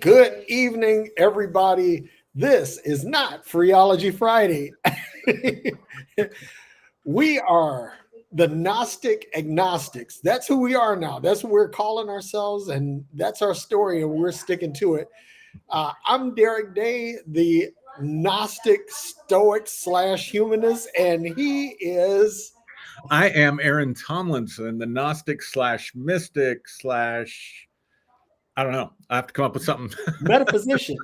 Good evening, everybody. This is not Freeology Friday. We are the Gnostic Agnostics. That's who we are now. That's what we're calling ourselves, and that's our story, and we're sticking to it. I'm Derrick Day, the Gnostic Stoic / humanist, and he is I am Aaron Tomlinson, the Gnostic / mystic / I don't know. I have to come up with something. metaphysician.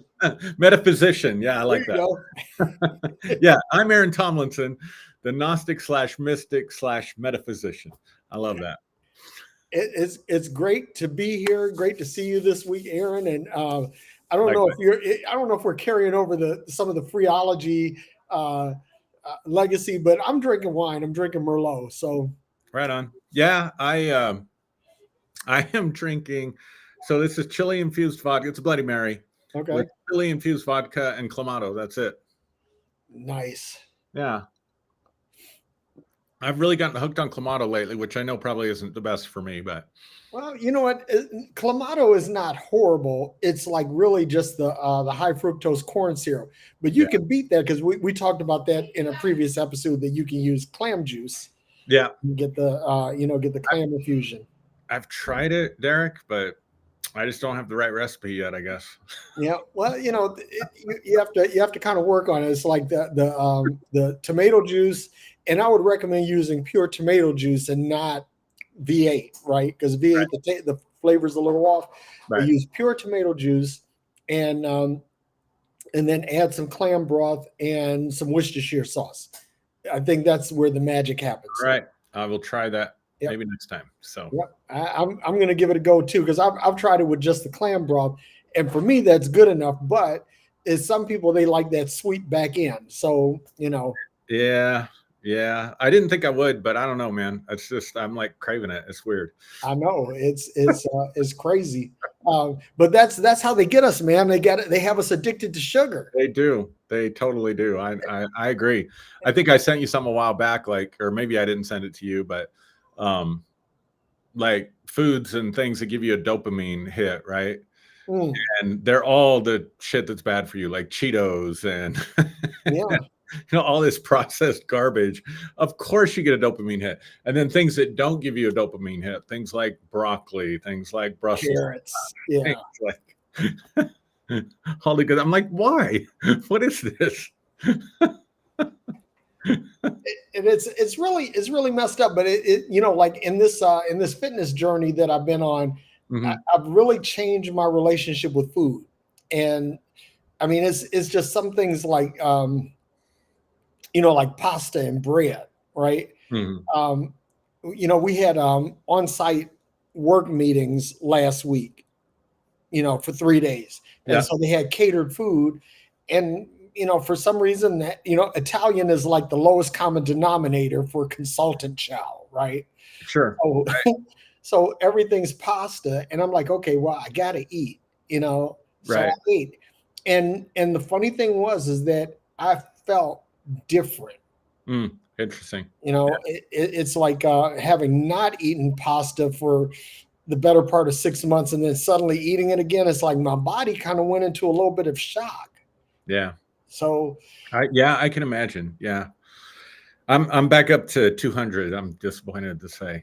Metaphysician. Yeah, I There like you that. go. Yeah, I'm Aaron Tomlinson, the Gnostic / mystic / metaphysician. I love that. It's great to be here. Great to see you this week, Aaron. And I don't know Likewise. if you're. I don't know if we're carrying over some of the Freeology legacy, but I'm drinking wine. I'm drinking Merlot. So Right on. Yeah, I am drinking. So this is chili infused vodka. It's a Bloody Mary okay, with chili infused vodka and clamato. That's it. nice. Yeah. I've really gotten hooked on clamato lately, which I know probably isn't the best for me, but Well, you know what? Clamato is not horrible. It's like really just the high fructose corn syrup. But you yeah. can beat that because we talked about that in a previous episode that you can use clam juice Yeah. and get the get the clam infusion. I've tried it, Derrick, but I just don't have the right recipe yet, I guess. Yeah, well, you have to kind of work on it. It's like the tomato juice, and I would recommend using pure tomato juice and not V8, right? Because V8 the flavor's a little off. But Right. use pure tomato juice, and then add some clam broth and some Worcestershire sauce. I think that's where the magic happens. All right. I will try that Yep. maybe next time. So Yep. I'm going to give it a go too because I've tried it with just the clam broth, and for me that's good enough. But is some people they like that sweet back end, so yeah. Yeah. I didn't think I would, but I don't know, man. It's just I'm like craving it. It's weird. I know it's crazy, but that's how they get us, man. They have us addicted to sugar. They do. They totally do. I agree. I think I sent you some a while back, like, or maybe I didn't send it to you, but like foods and things that give you a dopamine hit, right? Mm, And they're all the shit that's bad for you, like Cheetos and yeah, all this processed garbage. Of course you get a dopamine hit. And then things that don't give you a dopamine hit, things like broccoli, things like Brussels, carrots. Yeah, things like all the good. I'm like, why? What is this? it's really messed up. But like in this fitness journey that I've been on, Mhm. I've really changed my relationship with food, and I mean it's just some things like like pasta and bread, right? Mhm. Um, we had on-site work meetings last week, for 3 days, and Yeah, so they had catered food, and for some reason that Italian is like the lowest common denominator for consultant chow, right? sure. Oh, so everything's pasta, and I'm like, okay, well, I gotta eat, so I Right. ate, and the funny thing is that I felt different. Interesting. It's like having not eaten pasta for the better part of 6 months, and then suddenly eating it again. It's like my body kind of went into a little bit of shock. Yeah. So, I can imagine. Yeah. I'm back up to 200. I'm disappointed to say.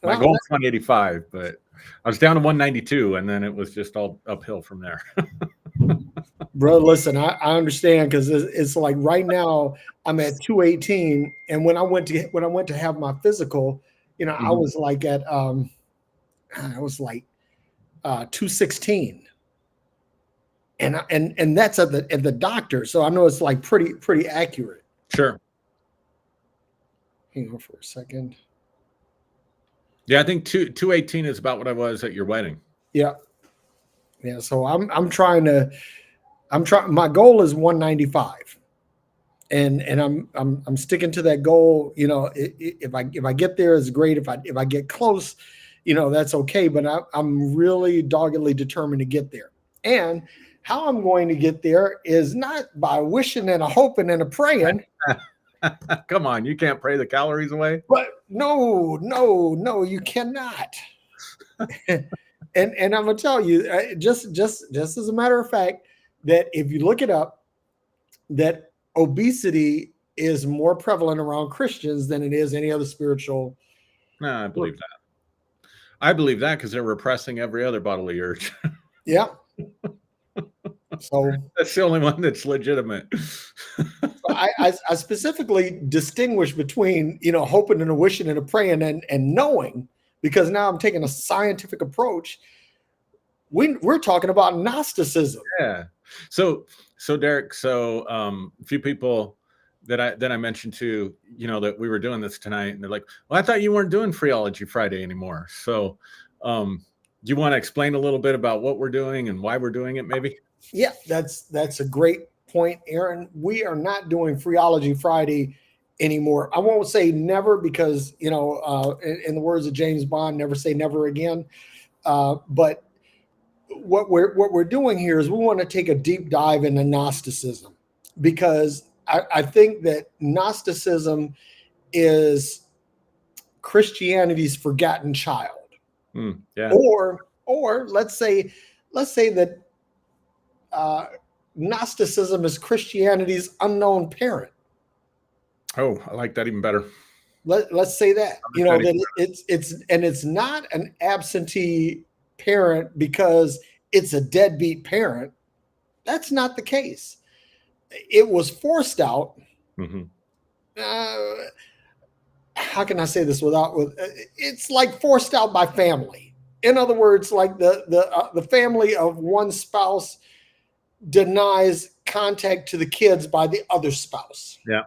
My well, goal is 185, but I was down to 192, and then it was just all uphill from there. bro, listen, I understand because it's like right now I'm at 218, and when I went to have my physical, I Mhm. was like at I was like 216, and that's at the doctor, so I know it's like pretty accurate. Sure. Hang on for a second. Yeah, I think 218 is about what I was at your wedding. Yeah, yeah. So I'm trying. My goal is 195, and I'm sticking to that goal. If I get there, it's great. If I get close, that's okay. But I'm really doggedly determined to get there. And how I'm going to get there is not by wishing and a hoping and a praying. Come on, you can't pray the calories away. But no, you cannot. And I'm gonna tell you, just as a matter of fact, that if you look it up, that obesity is more prevalent around Christians than it is any other spiritual No, I believe group. that. I believe that because they're repressing every other bodily urge. Yeah. So That's the only one that's legitimate. I specifically distinguish between, hoping and a wishing and a praying and knowing, because now I'm taking a scientific approach. We're talking about Gnosticism. Yeah. So Derrick, a few people that I mentioned to, that we were doing this tonight, and they're like, well, I thought you weren't doing Freeology Friday anymore. So do you want to explain a little bit about what we're doing and why we're doing it, maybe? Yeah, that's a great point, Aaron. We are not doing Freeology Friday anymore. I won't say never, because in the words of James Bond, never say never again. But what we're doing here is we want to take a deep dive into Gnosticism, because I think that Gnosticism is Christianity's forgotten child. Yeah. Or let's say that Gnosticism is Christianity's unknown parent. Oh, I like that even better. Let's say that, that it's not an absentee parent because it's a deadbeat parent. That's not the case. It was forced out. Mm-hmm. How can I say this it's like forced out by family. In other words, like the family of one spouse denies contact to the kids by the other spouse. Yeah,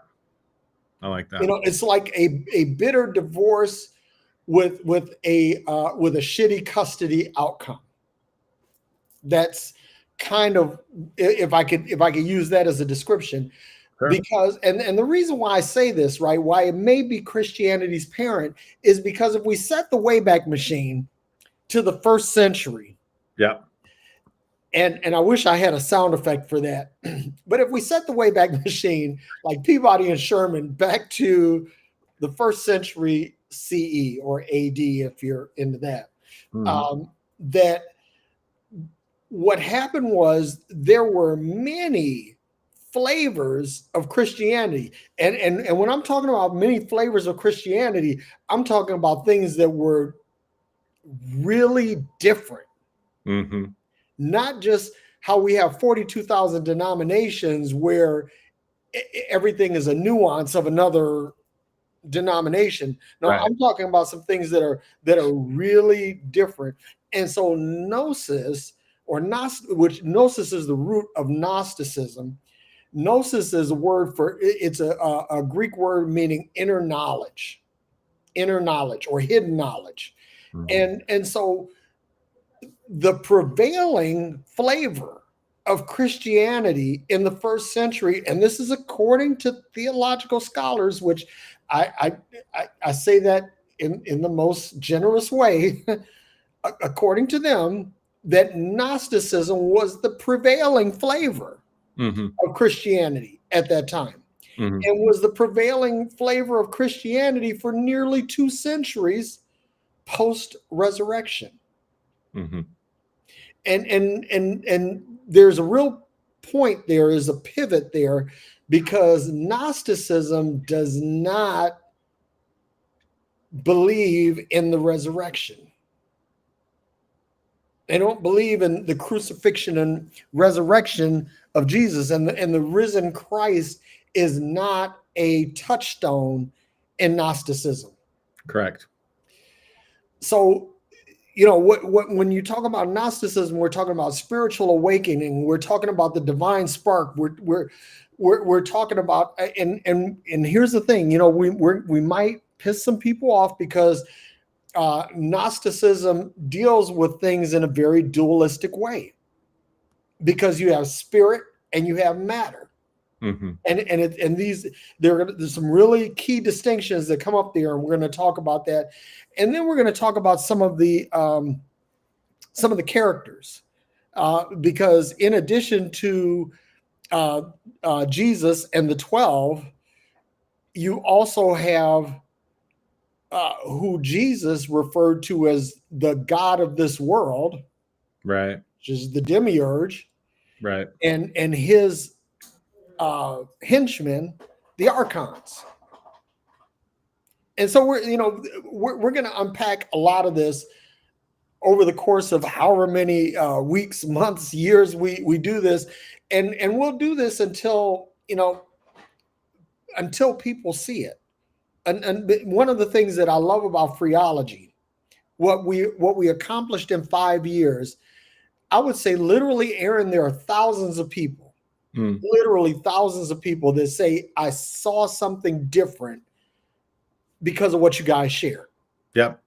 I like that. It's like a bitter divorce with a shitty custody outcome. That's kind of, if I could use that as a description. Sure. Because and the reason why I say this, right, why it may be Christianity's parent, is because if we set the Wayback Machine to the 1st century, yeah, and I wish I had a sound effect for that, but if we set the Wayback Machine like Peabody and Sherman back to the 1st century CE or AD, if you're into that, that what happened was there were many flavors of Christianity. And when I'm talking about many flavors of Christianity, I'm talking about things that were really different. Mm-hmm. Not just how we have 42,000 denominations where everything is a nuance of another denomination. No, right. I'm talking about some things that are really different. And so Gnosis, which Gnosis is the root of Gnosticism. Gnosis is a word it's a Greek word meaning inner knowledge or hidden knowledge. Mm-hmm. And so the prevailing flavor of Christianity in the 1st century, and this is according to theological scholars, which I say that in the most generous way, according to them, that Gnosticism was the prevailing flavor of Christianity at that time, and was the prevailing flavor of Christianity for nearly 2 centuries post-resurrection. And there's a real point there, is a pivot there, because Gnosticism does not believe in the resurrection. They don't believe in the crucifixion and resurrection of Jesus, and the risen Christ is not a touchstone in Gnosticism. Correct. So, when you talk about Gnosticism, we're talking about spiritual awakening. We're talking about the divine spark. We're talking about, and here's the thing, we might piss some people off because Gnosticism deals with things in a very dualistic way, because you have spirit and you have matter. And there's some really key distinctions that come up there, and we're going to talk about that. And then we're going to talk about some of the characters, because in addition to Jesus and the 12, you also have who Jesus referred to as the God of this world, Right. which is the demiurge, Right. and his henchmen, the archons. And so we're going to unpack a lot of this over the course of however many weeks, months, years we do this, and we'll do this until people see it. And one of the things that I love about phreology, what we accomplished in 5 years, I would say literally, Aaron, there are thousands of people, literally thousands of people that say, I saw something different because of what you guys share. Yep.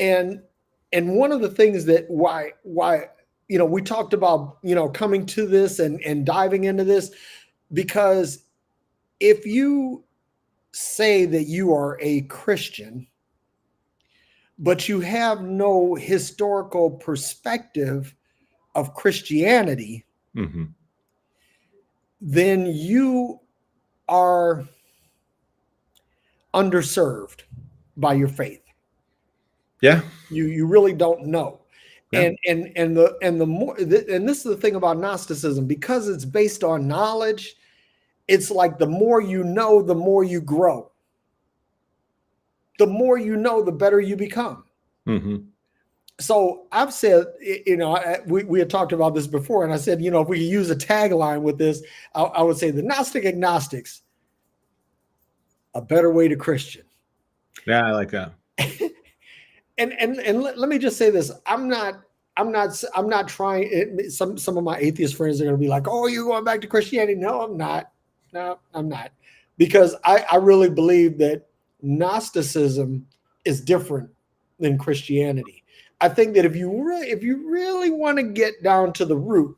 And one of the things that why we talked about coming to this and diving into this, because if you say that you are a Christian but you have no historical perspective of Christianity, then you are underserved by your faith. Yeah. You really don't know. Yeah. And the more, and this is the thing about Gnosticism, because it's based on knowledge, it's like the more you know, the more you grow. The more you know, the better you become. So I've said, we had talked about this before, and I said, if we could use a tagline with this, I would say the Gnostic Agnostics, a better way to Christian. Yeah, I like that. and let me just say this: I'm not trying. Some of my atheist friends are going to be like, "Oh, you're going back to Christianity?" No, I'm not. No, I'm not, because I really believe that Gnosticism is different than Christianity. I think that if you really want to get down to the root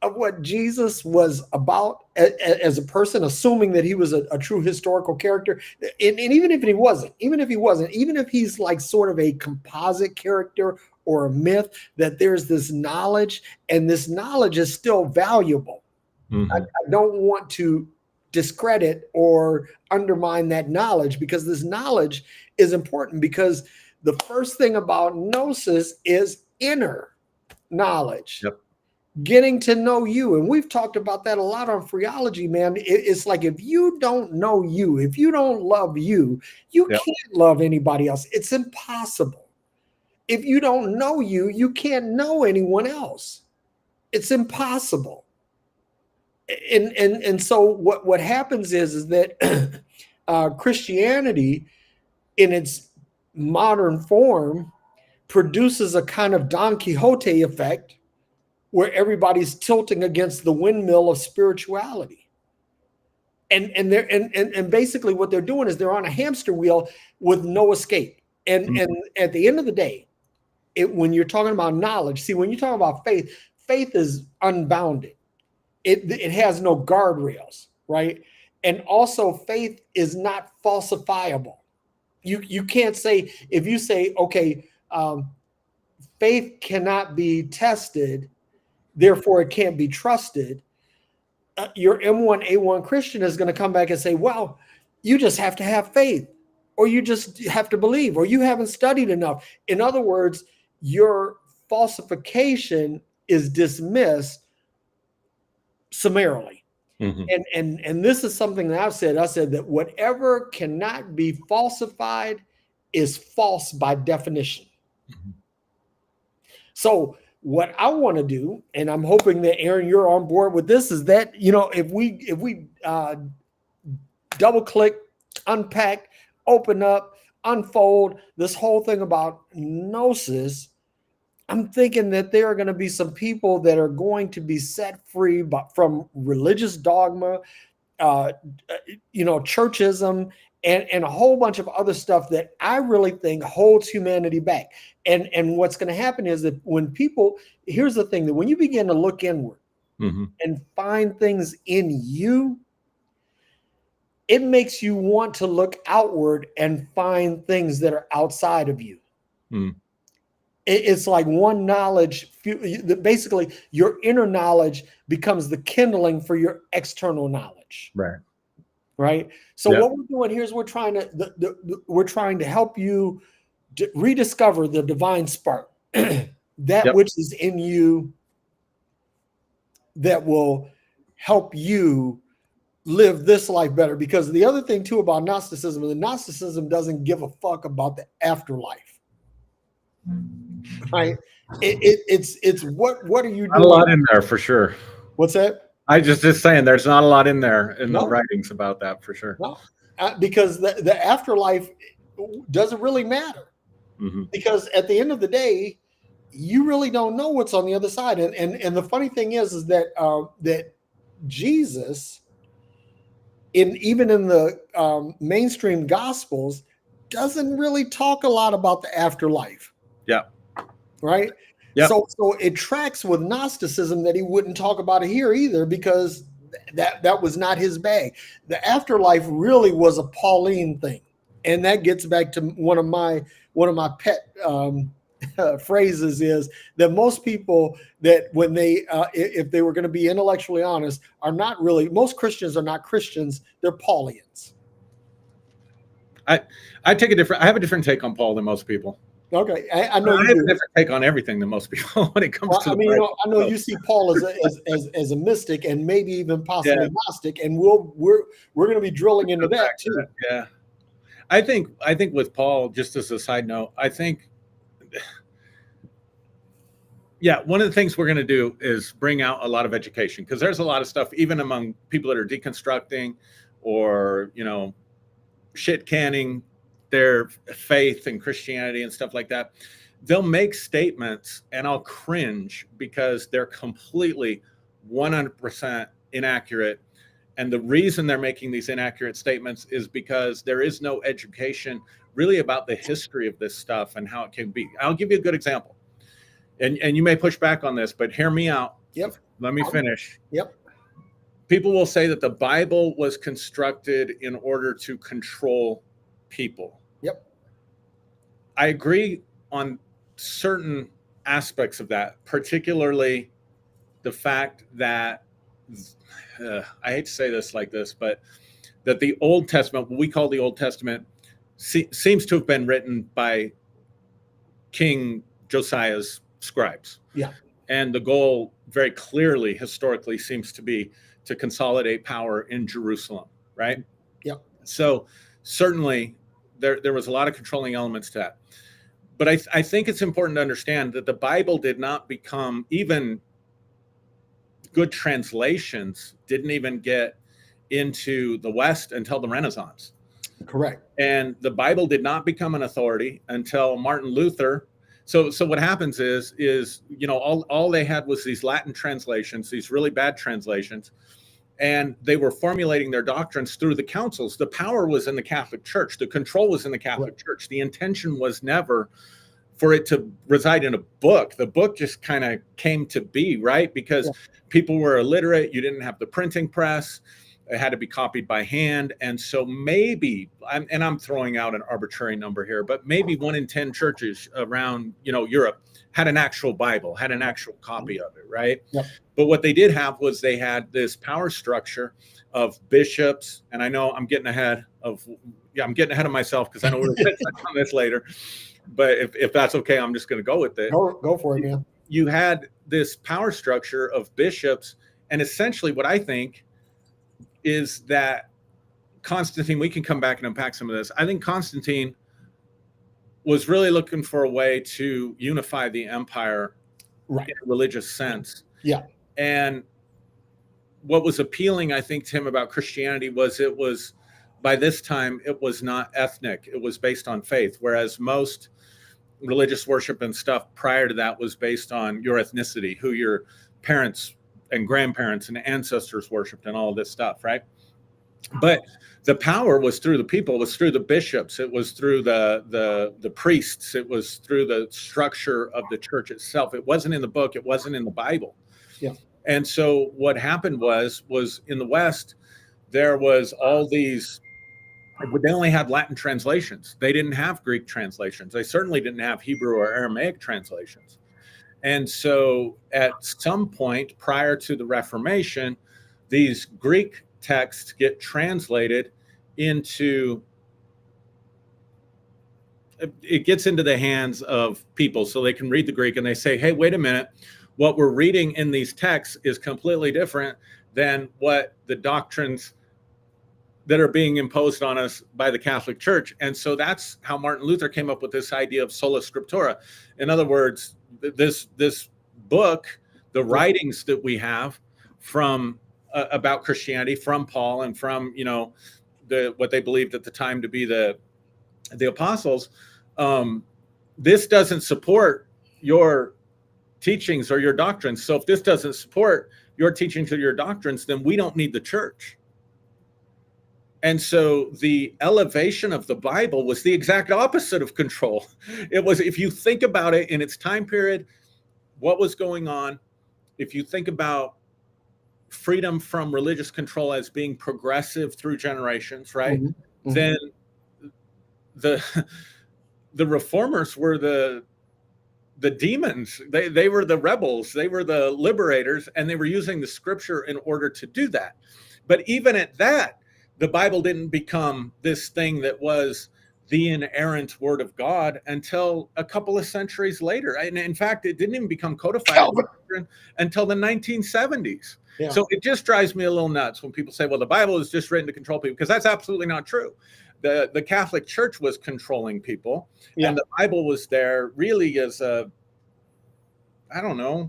of what Jesus was about as a person, assuming that he was a true historical character, and even if he's like sort of a composite character or a myth, that there's this knowledge, and this knowledge is still valuable. I don't want to discredit or undermine that knowledge, because this knowledge is important, because the first thing about gnosis is inner knowledge. Yep. Getting to know you. And we've talked about that a lot on phreology, man. It's like, if you don't know you, if you don't love you, you Yep. can't love anybody else. It's impossible. If you don't know you, you can't know anyone else. It's impossible. And so what happens is that Christianity in its modern form produces a kind of Don Quixote effect, where everybody's tilting against the windmill of spirituality. And basically what they're doing is they're on a hamster wheel with no escape. And at the end of the day, when you're talking about knowledge, see, when you talk about faith, faith is unbounded. It has no guardrails, right? And also, faith is not falsifiable. You can't say, if you say, okay, faith cannot be tested, therefore it can't be trusted. Your M1A1 Christian is going to come back and say, well, you just have to have faith, or you just have to believe, or you haven't studied enough. In other words, your falsification is dismissed summarily. And this is something that I've said. I said that whatever cannot be falsified is false by definition. So what I want to do, and I'm hoping that, Aaron, you're on board with this, is that, if we double click, unpack, open up, unfold this whole thing about gnosis, I'm thinking that there are going to be some people that are going to be set free from religious dogma, churchism, and a whole bunch of other stuff that I really think holds humanity back. And what's going to happen is that here's the thing, that when you begin to look inward and find things in you, it makes you want to look outward and find things that are outside of you. It's like one knowledge, basically your inner knowledge becomes the kindling for your external knowledge. Right. right? So Yeah. what we're doing here is we're trying to help you rediscover the divine spark, that Yep. which is in you, that will help you live this life better. Because the other thing too about Gnosticism is that Gnosticism doesn't give a fuck about the afterlife, right? It's what are you Not a doing? lot in there for sure. What's that? I just saying there's not a lot in there in the No, writings about that for sure. no, because the afterlife doesn't really matter. Hmm. Because at the end of the day, you really don't know what's on the other side. And the funny thing is that that Jesus, even in the mainstream gospels, doesn't really talk a lot about the afterlife, Yeah. right? Yep. So it tracks with Gnosticism that he wouldn't talk about it here either, because that was not his bag. The afterlife really was a Pauline thing, and that gets back to one of my pet phrases is that most people, that when they if they were going to be intellectually honest, are not really, most Christians are not Christians, they're Paulians. I have a different take on Paul than most people. Okay, I know you I have do. a different take on everything than most people when it comes Well, to I the mean, Bible. I know you see Paul as a mystic, and maybe even possibly Yeah. Gnostic, and we're going to be drilling into that Back to too. that. Yeah. I think with Paul, just as a side note, I think, yeah, one of the things we're going to do is bring out a lot of education, because there's a lot of stuff even among people that are deconstructing or, shit canning their faith and Christianity and stuff like that. They'll make statements and I'll cringe because they're completely 100% inaccurate. And the reason they're making these inaccurate statements is because there is no education really about the history of this stuff and how it can be. I'll give you a good example. And you may push back on this, but hear me out. Yep. Let me finish. Yep. People will say that the Bible was constructed in order to control people. Yep. I agree on certain aspects of that, particularly the fact that, I hate to say this like this, but that the Old Testament, what we call the Old Testament, seems to have been written by King Josiah's scribes. Yeah. And the goal very clearly, historically, seems to be to consolidate power in Jerusalem, right? Yep. So certainly there was a lot of controlling elements to that. But I think it's important to understand that the Bible did not become, even good translations didn't even get into the West until the Renaissance. Correct. And the Bible did not become an authority until Martin Luther. So what happens is all they had was these Latin translations, these really bad translations, and they were formulating their doctrines through the councils. The power was in the Catholic Church. The control was in the Catholic Church. The intention was never for it to reside in a book. The book just kind of came to be, right? Because people were illiterate. You didn't have the printing press. It had to be copied by hand. And so maybe, I'm throwing out an arbitrary number here, but maybe 1 in 10 churches around, Europe had an actual Bible, had an actual copy of it, right? Yep. But what they did have was they had this power structure of bishops. And I know I'm getting ahead of myself, because I know we're going to touch on this later. But if that's okay, I'm just going to go with it. Go for it, man. You had this power structure of bishops. And essentially what I think is that Constantine, we can come back and unpack some of this. I think Constantine was really looking for a way to unify the empire in a religious sense. Yeah. And what was appealing, I think, to him about Christianity was by this time, it was not ethnic. It was based on faith, whereas most religious worship and stuff prior to that was based on your ethnicity, who your parents and grandparents and ancestors worshipped, and all this stuff, right? But the power was through the people. It was through the bishops. It was through the priests. It was through the structure of the church itself. It wasn't in the book. It wasn't in the Bible. Yeah. And so what happened was in the West, there was all these, but they only had Latin translations. They didn't have Greek translations. They certainly didn't have Hebrew or Aramaic translations. And so at some point prior to the Reformation, these Greek texts get translated into, it gets into the hands of people so they can read the Greek and they say, hey, wait a minute, what we're reading in these texts is completely different than what the doctrines that are being imposed on us by the Catholic Church. And so that's how Martin Luther came up with this idea of sola scriptura. In other words, this book, the writings that we have from about Christianity, from Paul and from, you know, what they believed at the time to be the apostles, this doesn't support your teachings or your doctrines. So if this doesn't support your teachings or your doctrines, then we don't need the church. And so the elevation of the Bible was the exact opposite of control. It was, if you think about it in its time period, what was going on, if you think about freedom from religious control as being progressive through generations, right? Mm-hmm. Mm-hmm. Then the reformers were the demons. They were the rebels. They were the liberators, and they were using the scripture in order to do that. But even at that, the Bible didn't become this thing that was the inerrant word of God until a couple of centuries later. And in fact, it didn't even become codified until the 1970s. Yeah. So it just drives me a little nuts when people say, well, the Bible is just written to control people, because that's absolutely not true. The Catholic Church was controlling people, yeah, and the Bible was there really as a, I don't know.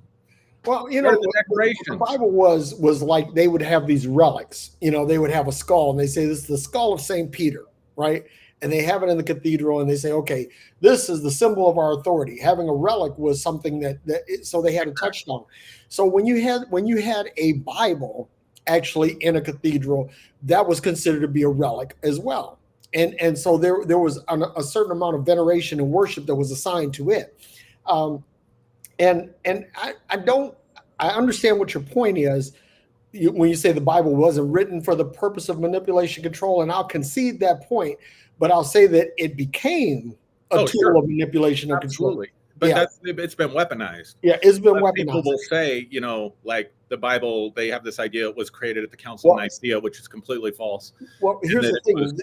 Well, you know, the Bible was like, they would have these relics. You know, they would have a skull, and they say this is the skull of St. Peter, right? And they have it in the cathedral, and they say, okay, this is the symbol of our authority. Having a relic was something so they had a touchstone. So when you had a Bible actually in a cathedral, that was considered to be a relic as well. And so there was a certain amount of veneration and worship that was assigned to it. And I understand what your point is when you say the Bible wasn't written for the purpose of manipulation, control, and I'll concede that point, but I'll say that it became a tool of manipulation and Absolutely. control. But yeah. It's been weaponized. Yeah, it's been weaponized. People will say, you know, like the Bible, they have this idea it was created at the Council of Nicaea, which is completely false. Well, here's the thing.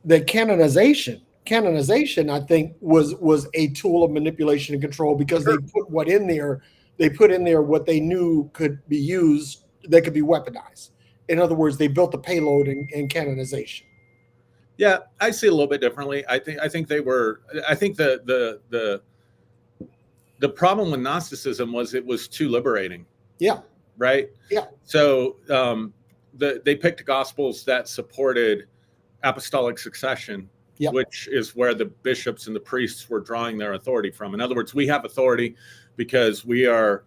The canonization, I think, was a tool of manipulation and control, because they put what in there. They put in there what they knew could be used, that could be weaponized. In other words, they built the payload in canonization. Yeah, I see it a little bit differently. I think they were. I think the problem with Gnosticism was it was too liberating. Yeah. Right. Yeah. So they picked gospels that supported apostolic succession, yep, which is where the bishops and the priests were drawing their authority from. In other words, we have authority because we have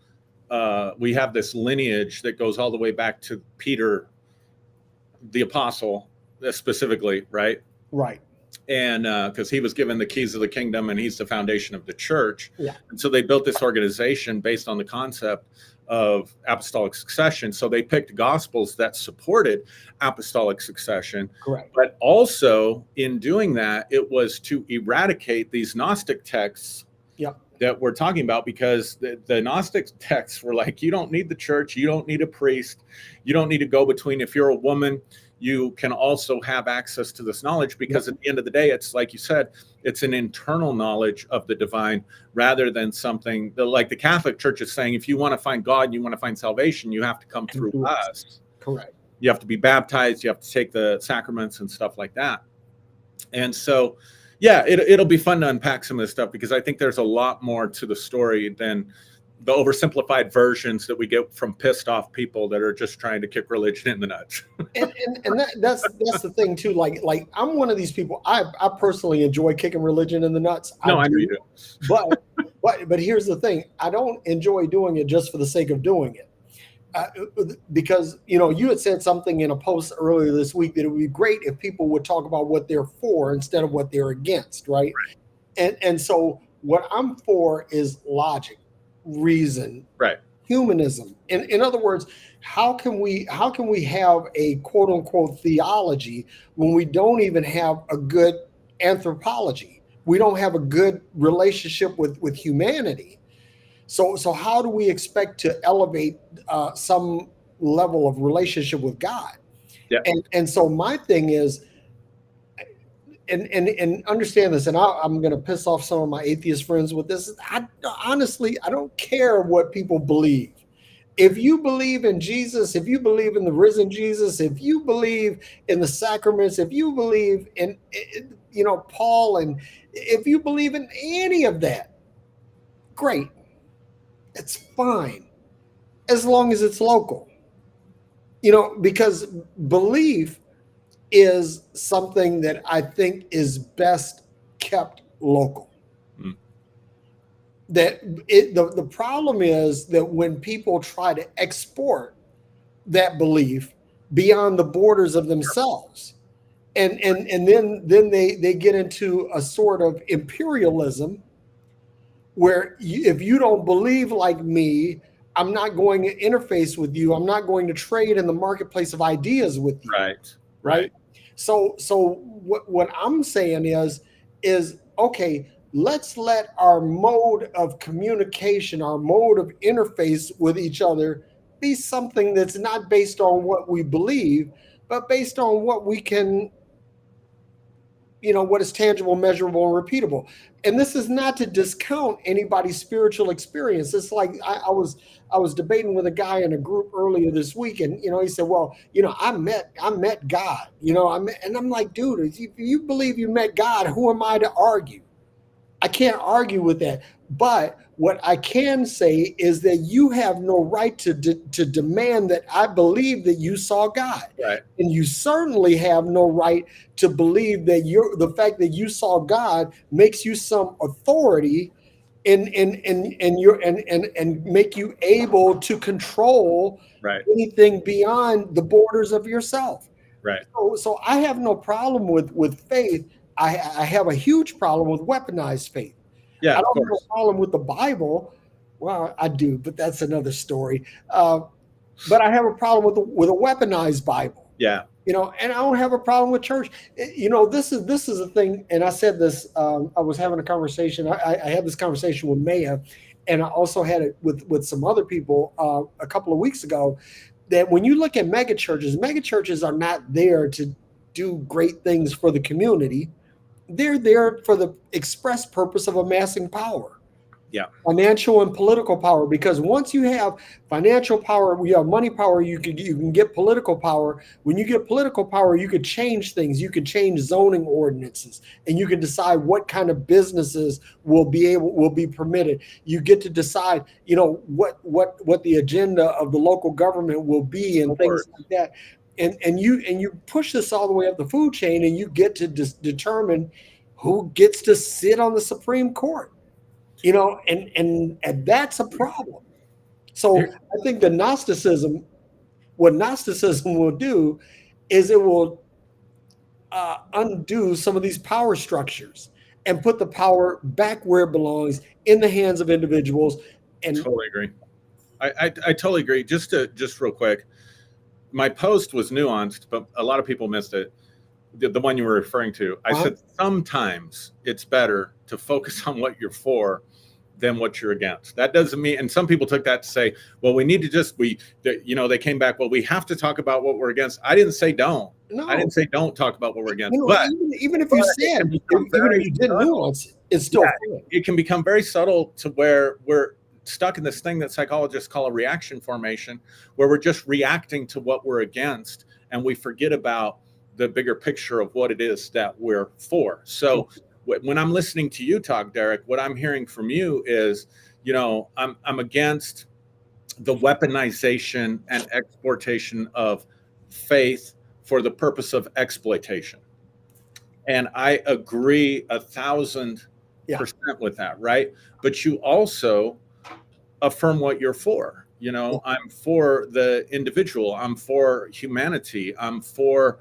this lineage that goes all the way back to Peter, the apostle, specifically, right? Right. And because he was given the keys of the kingdom, and he's the foundation of the church. Yeah. And so they built this organization based on the concept of apostolic succession. So they picked gospels that supported apostolic succession. Correct. But also in doing that, it was to eradicate these Gnostic texts, yep, that we're talking about, because the Gnostic texts were like, you don't need the church, you don't need a priest, you don't need to go between. If you're a woman, you can also have access to this knowledge, because at the end of the day, it's like you said, it's an internal knowledge of the divine, rather than something that, like the Catholic Church is saying, if you want to find God, you want to find salvation, you have to come through us. Correct. You have to be baptized, you have to take the sacraments and stuff like that. And so, yeah, it'll be fun to unpack some of this stuff, because I think there's a lot more to the story than the oversimplified versions that we get from pissed off people that are just trying to kick religion in the nuts. and that's the thing too. Like I'm one of these people. I personally enjoy kicking religion in the nuts. No, I know you do. But here's the thing. I don't enjoy doing it just for the sake of doing it. Because, you know, you had said something in a post earlier this week that it would be great if people would talk about what they're for instead of what they're against, right? And so what I'm for is logic, reason, right, humanism. In other words, how can we have a quote unquote theology when we don't even have a good anthropology? We don't have a good relationship with humanity. So how do we expect to elevate some level of relationship with God Yeah. And so my thing is, and understand this, and I'm going to piss off some of my atheist friends with this. Honestly, I don't care what people believe. If you believe in Jesus, if you believe in the risen Jesus, if you believe in the sacraments, if you believe in, Paul, and if you believe in any of that, great. It's fine as long as it's local. Because belief is something that I think is best kept local. Mm. The problem is that when people try to export that belief beyond the borders of themselves, and then they get into a sort of imperialism where if you don't believe like me, I'm not going to interface with you. I'm not going to trade in the marketplace of ideas with you. Right. So what I'm saying is okay, let's let our mode of communication, our mode of interface with each other be something that's not based on what we believe, but based on what we can, what is tangible, measurable, and repeatable. And this is not to discount anybody's spiritual experience. It's like I was debating with a guy in a group earlier this week, and he said, "Well, I met God. And I'm like, dude, if you believe you met God, who am I to argue? I can't argue with that. But what I can say is that you have no right to demand that I believe that you saw God. Right. And you certainly have no right to believe that the fact that you saw God makes you some authority and make you able to control anything beyond the borders of yourself. Right. So I have no problem with faith. I have a huge problem with weaponized faith. Yeah, I don't have a problem with the Bible. Well, I do, but that's another story. But I have a problem with a weaponized Bible. Yeah. And I don't have a problem with church. This is a thing. And I said this. I was having a conversation. I had this conversation with Maya, and I also had it with some other people a couple of weeks ago. That when you look at megachurches are not there to do great things for the community. They're there for the express purpose of amassing power. Yeah. Financial and political power. Because once you have financial power, you have money power, you can get political power. When you get political power, you could change things. You could change zoning ordinances, and you can decide what kind of businesses will be permitted. You get to decide, what the agenda of the local government will be and things like that. And you push this all the way up the food chain, and you get to determine who gets to sit on the Supreme Court, and that's a problem. So I think what Gnosticism will do is it will undo some of these power structures and put the power back where it belongs, in the hands of individuals. And totally agree. I totally agree. Just real quick. My post was nuanced, but a lot of people missed it. The one you were referring to. I said sometimes it's better to focus on what you're for than what you're against. That doesn't mean, and some people took that to say, well, we need to they came back, well, we have to talk about what we're against. I didn't say don't. No. I didn't say don't talk about what we're against. But even if you said, even if you didn't nuance, it's still it can become very subtle to where we're stuck in this thing that psychologists call a reaction formation, where we're just reacting to what we're against, and we forget about the bigger picture of what it is that we're for. So when I'm listening to you talk, Derrick, what I'm hearing from you is, I'm against the weaponization and exportation of faith for the purpose of exploitation. And I agree 1,000% with that, right? But you also affirm what you're for. I'm for the individual. I'm for humanity. I'm for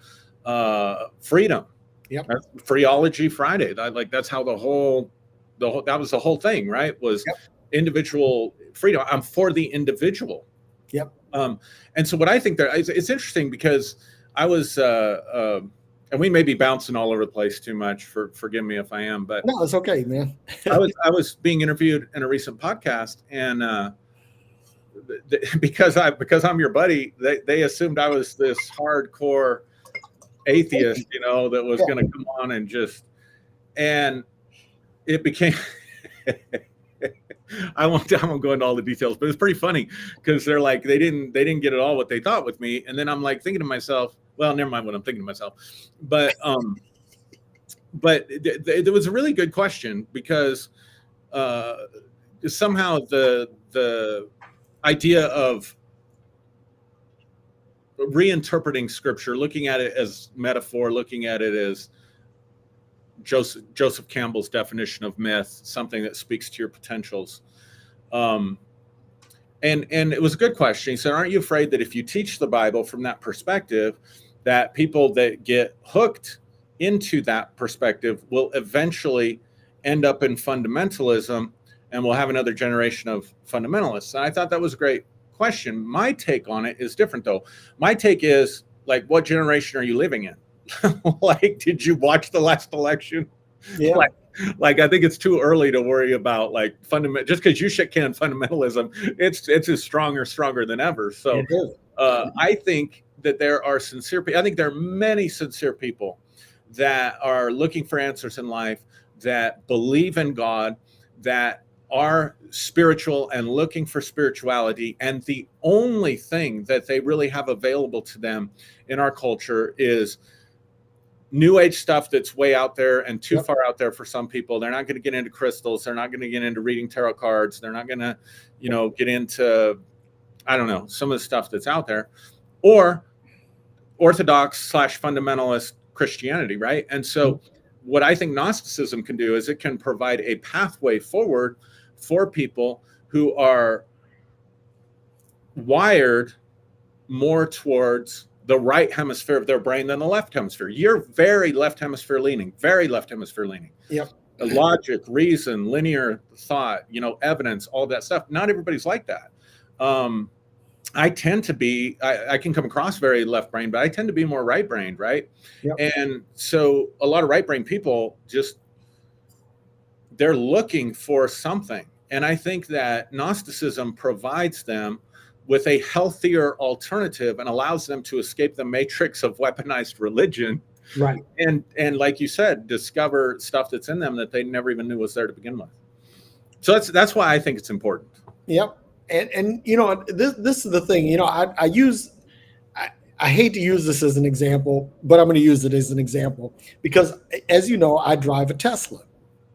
freedom. Yep. That's Freeology Friday. That's how the whole that was the whole thing, right? Was individual freedom. I'm for the individual. Yep. And so what I think it's interesting because I was and we may be bouncing all over the place too much. Forgive me if I am, but no, it's okay, man. I was being interviewed in a recent podcast, and because I'm your buddy, they assumed I was this hardcore atheist, that was going to come on and it became. I won't go into all the details, but it's pretty funny because they're like they didn't get it all what they thought with me, and then I'm like thinking to myself, well, never mind what I'm thinking to myself, but it was a really good question because somehow the idea of reinterpreting scripture, looking at it as metaphor, looking at it as Joseph Campbell's definition of myth, something that speaks to your potentials. And it was a good question. He said, aren't you afraid that if you teach the Bible from that perspective, that people that get hooked into that perspective will eventually end up in fundamentalism and we'll have another generation of fundamentalists? And I thought that was a great question. My take on it is different, though. My take is, like, what generation are you living in? Like, did you watch the last election? Yeah. Like I think it's too early to worry about like just because you shit can fundamentalism, it's as stronger than ever. So I think that there are sincere people. I think there are many sincere people that are looking for answers in life, that believe in God, that are spiritual and looking for spirituality. And the only thing that they really have available to them in our culture is new age stuff that's way out there and too far out there for some people. They're not going to get into crystals. They're not going to get into reading tarot cards. They're not going to, get into, I don't know, some of the stuff that's out there, or orthodox / fundamentalist Christianity. Right. And so what I think Gnosticism can do is it can provide a pathway forward for people who are wired more towards the right hemisphere of their brain than the left hemisphere. You're very left hemisphere leaning. Yep. Logic, reason, linear thought, evidence, all that stuff. Not everybody's like that. I tend to be, I can come across very left brain, but I tend to be more right brained, right? Yep. And so a lot of right brain people they're looking for something. And I think that Gnosticism provides them with a healthier alternative and allows them to escape the matrix of weaponized religion. Right. And like you said, discover stuff that's in them that they never even knew was there to begin with. So that's why I think it's important. Yep. And this is the thing, I hate to use this as an example, but I'm going to use it as an example because, as you know, I drive a Tesla,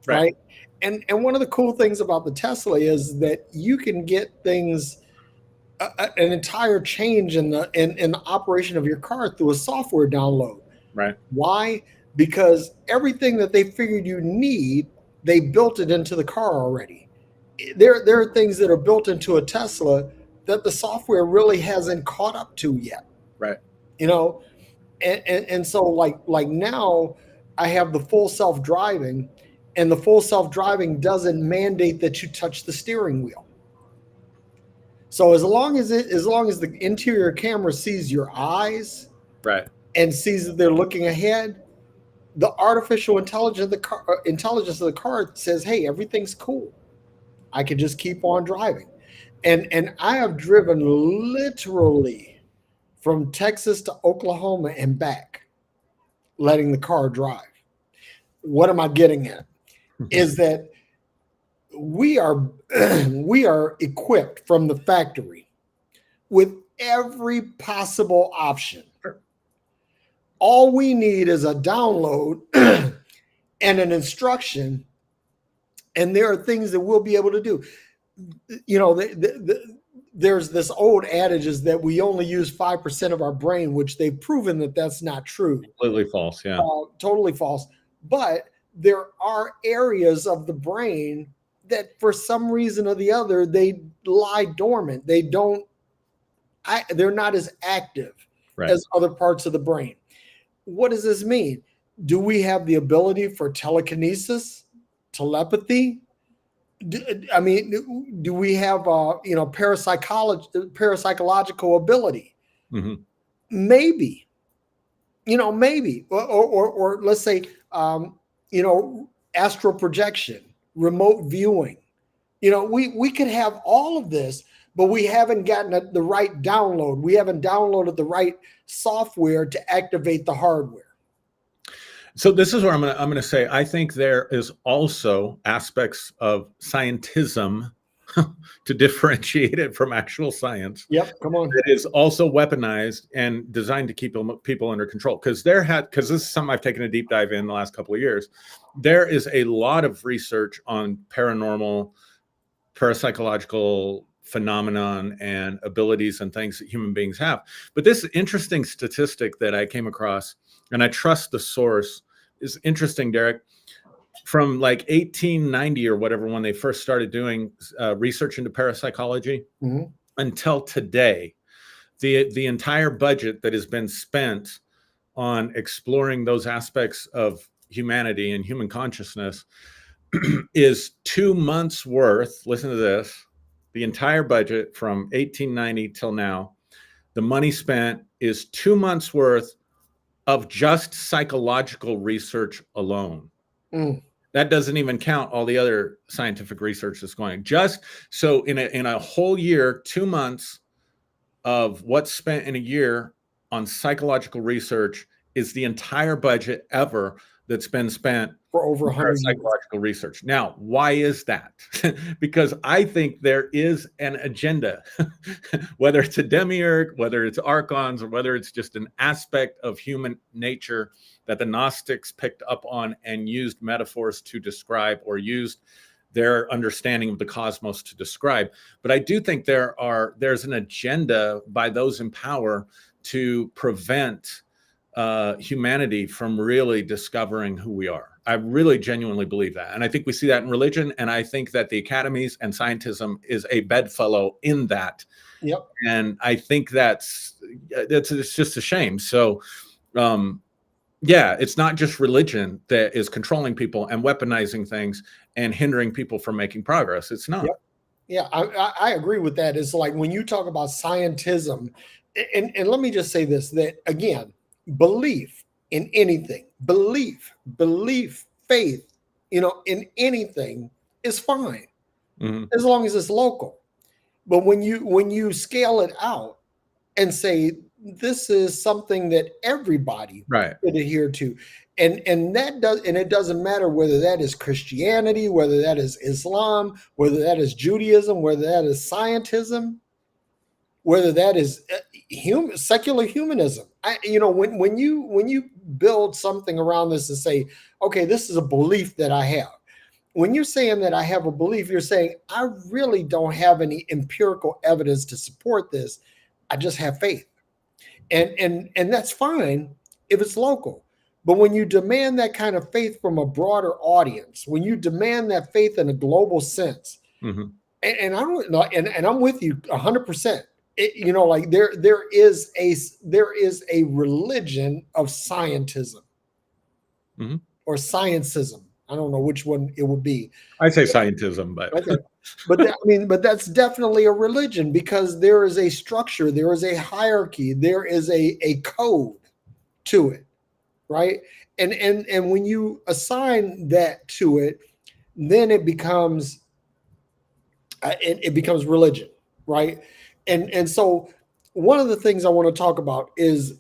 right? And one of the cool things about the Tesla is that you can get things, an entire change in the operation of your car through a software download. Right. Why? Because everything that they figured you need, they built it into the car already. There are things that are built into a Tesla that the software really hasn't caught up to yet. Right. And so like now I have the full self-driving, and the full self-driving doesn't mandate that you touch the steering wheel. So as long as the interior camera sees your eyes, right, and sees that they're looking ahead, the artificial intelligence of the car says, "Hey, everything's cool. I can just keep on driving." And I have driven literally from Texas to Oklahoma and back, letting the car drive. What am I getting at? Is that we are equipped from the factory with every possible option. All we need is a download and an instruction, and there are things that we'll be able to do. There's this old adage is that we only use 5% of our brain, which they've proven that that's not true. Completely false, yeah. Totally false. But there are areas of the brain that for some reason or the other, they lie dormant. They're not as active as other parts of the brain. What does this mean? Do we have the ability for telekinesis, telepathy? Do we have parapsychological ability? Mm-hmm. Maybe, maybe, or let's say, astral projection, remote viewing. We could have all of this, but we haven't gotten the right download. We haven't downloaded the right software to activate the hardware. So this is where I'm gonna say I think there is also aspects of scientism to differentiate it from actual science. Yep, come on. It is also weaponized and designed to keep people under control. Because this is something I've taken a deep dive in the last couple of years. There is a lot of research on paranormal, parapsychological phenomenon and abilities and things that human beings have. But this interesting statistic that I came across, and I trust the source, is interesting, Derrick. From like 1890 or whatever, when they first started doing research into parapsychology, until today, the entire budget that has been spent on exploring those aspects of humanity and human consciousness is 2 months worth. Listen to this. The entire budget from 1890 till now, the money spent is 2 months worth of just psychological research alone. That doesn't even count all the other scientific research that's going on. Just so in a whole year, 2 months of what's spent in a year on psychological research is the entire budget ever that's been spent for over 100 psychological research. Now, why is that? Because I think there is an agenda, whether it's a demiurge, whether it's archons, or whether it's just an aspect of human nature that the Gnostics picked up on and used metaphors to describe, or used their understanding of the cosmos to describe. But I do think there's an agenda by those in power to prevent humanity from really discovering who we are. I really genuinely believe that. And I think we see that in religion. And I think that the academies and scientism is a bedfellow in that. Yep. And I think it's just a shame. So, yeah, it's not just religion that is controlling people and weaponizing things and hindering people from making progress. It's not. Yep. Yeah, I agree with that. It's like when you talk about scientism, and let me just say this, that again, belief in anything, belief, faith, in anything is fine, as long as it's local. But when you scale it out and say this is something that everybody should adhere to, and it doesn't matter whether that is Christianity, whether that is Islam, whether that is Judaism, whether that is scientism, whether that is secular humanism. When you build something around this and say, okay, this is a belief that I have. When you're saying that I have a belief, you're saying I really don't have any empirical evidence to support this. I just have faith, and that's fine if it's local. But when you demand that kind of faith from a broader audience, when you demand that faith in a global sense, and I don't know, and I'm with you 100%. Like there is a religion of scientism or sciencism. I don't know which one it would be. I say scientism, but okay. But that's definitely a religion, because there is a structure, there is a hierarchy, there is a code to it, right? And when you assign that to it, then it becomes religion, right? And so one of the things I want to talk about is,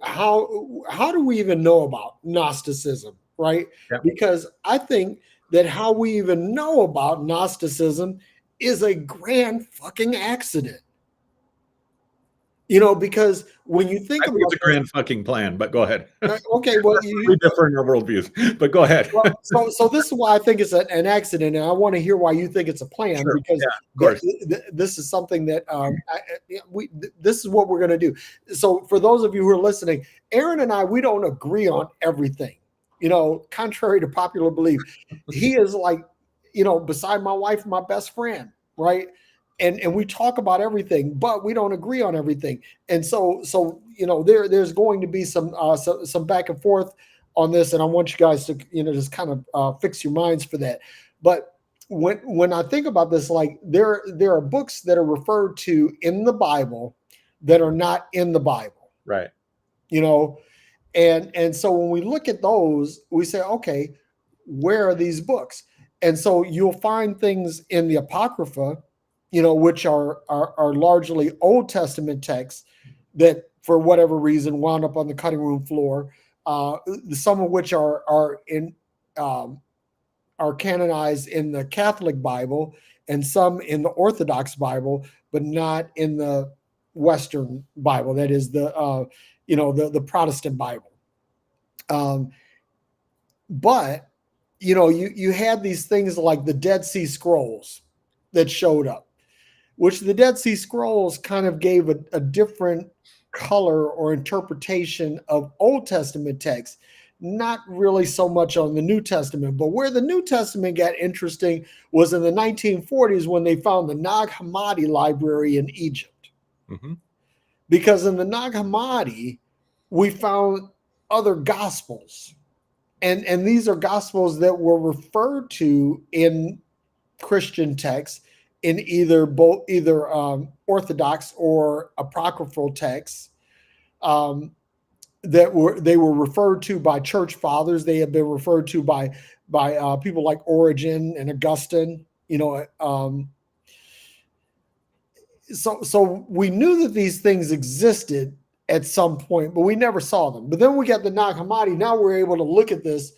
how do we even know about Gnosticism, right? Yeah. Because I think that how we even know about Gnosticism is a grand fucking accident. Because when you think about it's a grand fucking plan, but go ahead. Okay, well, we differ in our worldviews, but go ahead. Well, so this is why I think it's an accident, and I want to hear why you think it's a plan. Sure. Because of course. This is something that this is what we're going to do. So for those of you who are listening, Aaron and I, we don't agree on everything. Contrary to popular belief, he is like, beside my wife, my best friend, right? And we talk about everything, but we don't agree on everything. And so there's going to be some back and forth on this, and I want you guys to just kind of fix your minds for that. But when I think about this, like there are books that are referred to in the Bible that are not in the Bible, right? And so when we look at those, we say, okay, where are these books? And so you'll find things in the Apocrypha, which are largely Old Testament texts that, for whatever reason, wound up on the cutting room floor. Some of which are canonized in the Catholic Bible, and some in the Orthodox Bible, but not in the Western Bible. That is the Protestant Bible. But you had these things like the Dead Sea Scrolls that showed up, which the Dead Sea Scrolls kind of gave a different color or interpretation of Old Testament texts, not really so much on the New Testament. But where the New Testament got interesting was in the 1940s when they found the Nag Hammadi library in Egypt. Mm-hmm. Because in the Nag Hammadi, we found other gospels. And these are gospels that were referred to in Christian texts in either Orthodox or apocryphal texts. They were referred to by church fathers. They have been referred to by people like Origen and Augustine. So we knew that these things existed at some point, but we never saw them. But then we got the Nag Hammadi. Now we're able to look at this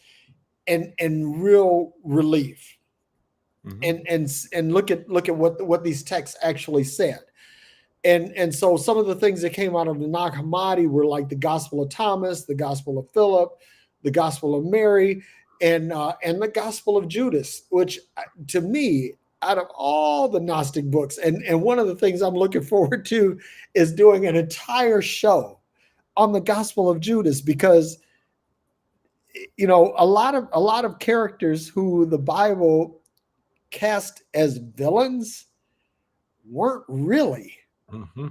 in real relief, mm-hmm. and look at what these texts actually said. And so some of the things that came out of the Nag Hammadi were like the Gospel of Thomas, the Gospel of Philip, the Gospel of Mary, and the Gospel of Judas, which to me, out of all the Gnostic books, and one of the things I'm looking forward to is doing an entire show on the Gospel of Judas, because a lot of characters who the Bible cast as villains weren't really. Mm-hmm.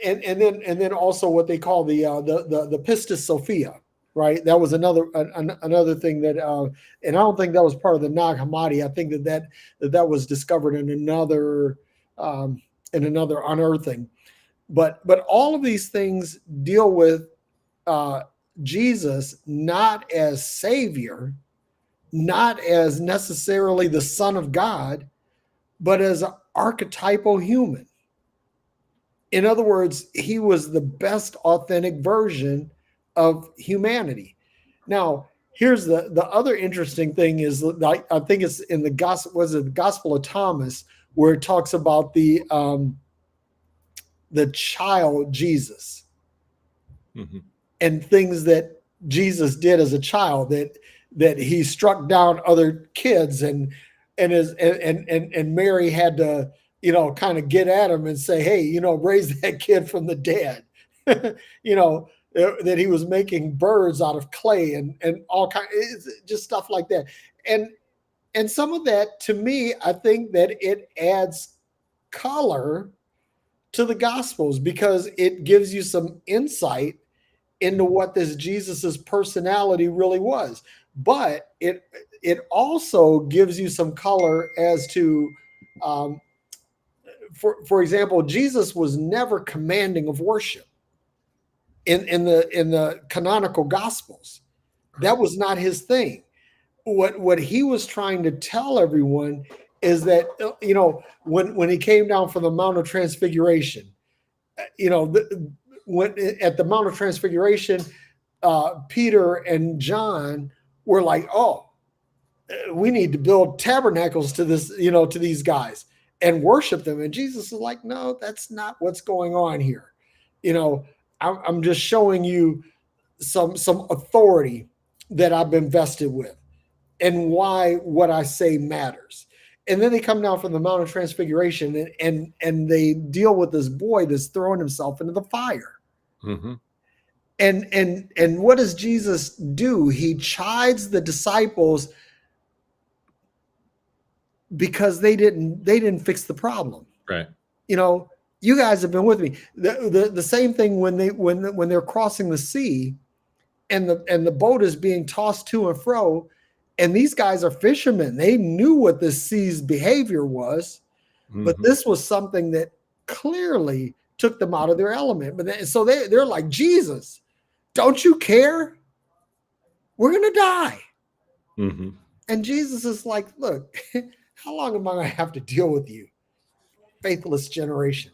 And then also what they call the Pistis Sophia, right? That was another thing that, and I don't think that was part of the Nag Hammadi. I think that was discovered in another unearthing. But all of these things deal with Jesus not as Savior, not as necessarily the Son of God, but as an archetypal human. In other words, he was the best authentic version of humanity. Now, here's the other interesting thing is, I think it's in the Gospel of Thomas, where it talks about the child Jesus, mm-hmm. and things that Jesus did as a child, that he struck down other kids, and Mary had to, kind of get at him and say, hey, raise that kid from the dead, that he was making birds out of clay and all kinds, just stuff like that. And some of that, to me, I think that it adds color to the Gospels, because it gives you some insight into what this Jesus's personality really was. But it also gives you some color as to, for example, Jesus was never commanding of worship in the canonical Gospels. That was not his thing. What he was trying to tell everyone is that, when he came down from the Mount of Transfiguration, when at the Mount of Transfiguration, Peter and John were like, oh, we need to build tabernacles to this, to these guys and worship them. And Jesus is like, no, that's not what's going on here. I'm just showing you some authority that I've been vested with, and why what I say matters. And then they come down from the Mount of Transfiguration, and they deal with this boy that's throwing himself into the fire. Mm-hmm. And what does Jesus do? He chides the disciples because they didn't fix the problem. Right. You guys have been with me. The same thing when they're crossing the sea, and the boat is being tossed to and fro, and these guys are fishermen. They knew what the sea's behavior was, mm-hmm. but this was something that clearly took them out of their element. But so they're like, Jesus, don't you care? We're gonna die. Mm-hmm. And Jesus is like, look, How long am I going to have to deal with you, faithless generation?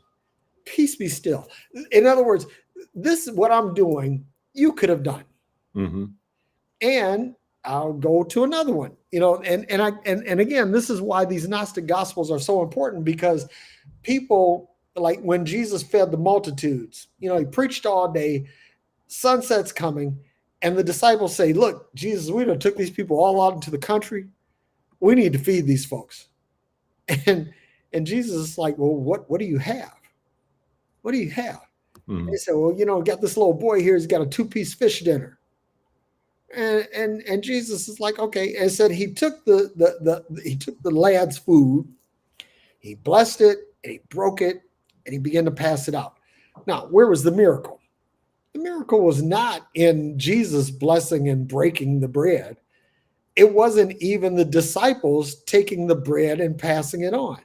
Peace be still. In other words, this is what I'm doing, you could have done. Mm-hmm. And I'll go to another one, and again, this is why these Gnostic gospels are so important, because people, like when Jesus fed the multitudes, he preached all day, sunset's coming, and the disciples say, look, Jesus, we done took these people all out into the country. We need to feed these folks. And Jesus is like, well, what do you have? What do you have? Mm-hmm. They said, well, got this little boy here. He's got a 2-piece fish dinner. And Jesus is like, okay, and said he took the lad's food, he blessed it, and he broke it, and he began to pass it out. Now, where was the miracle? The miracle was not in Jesus blessing and breaking the bread. It wasn't even the disciples taking the bread and passing it on.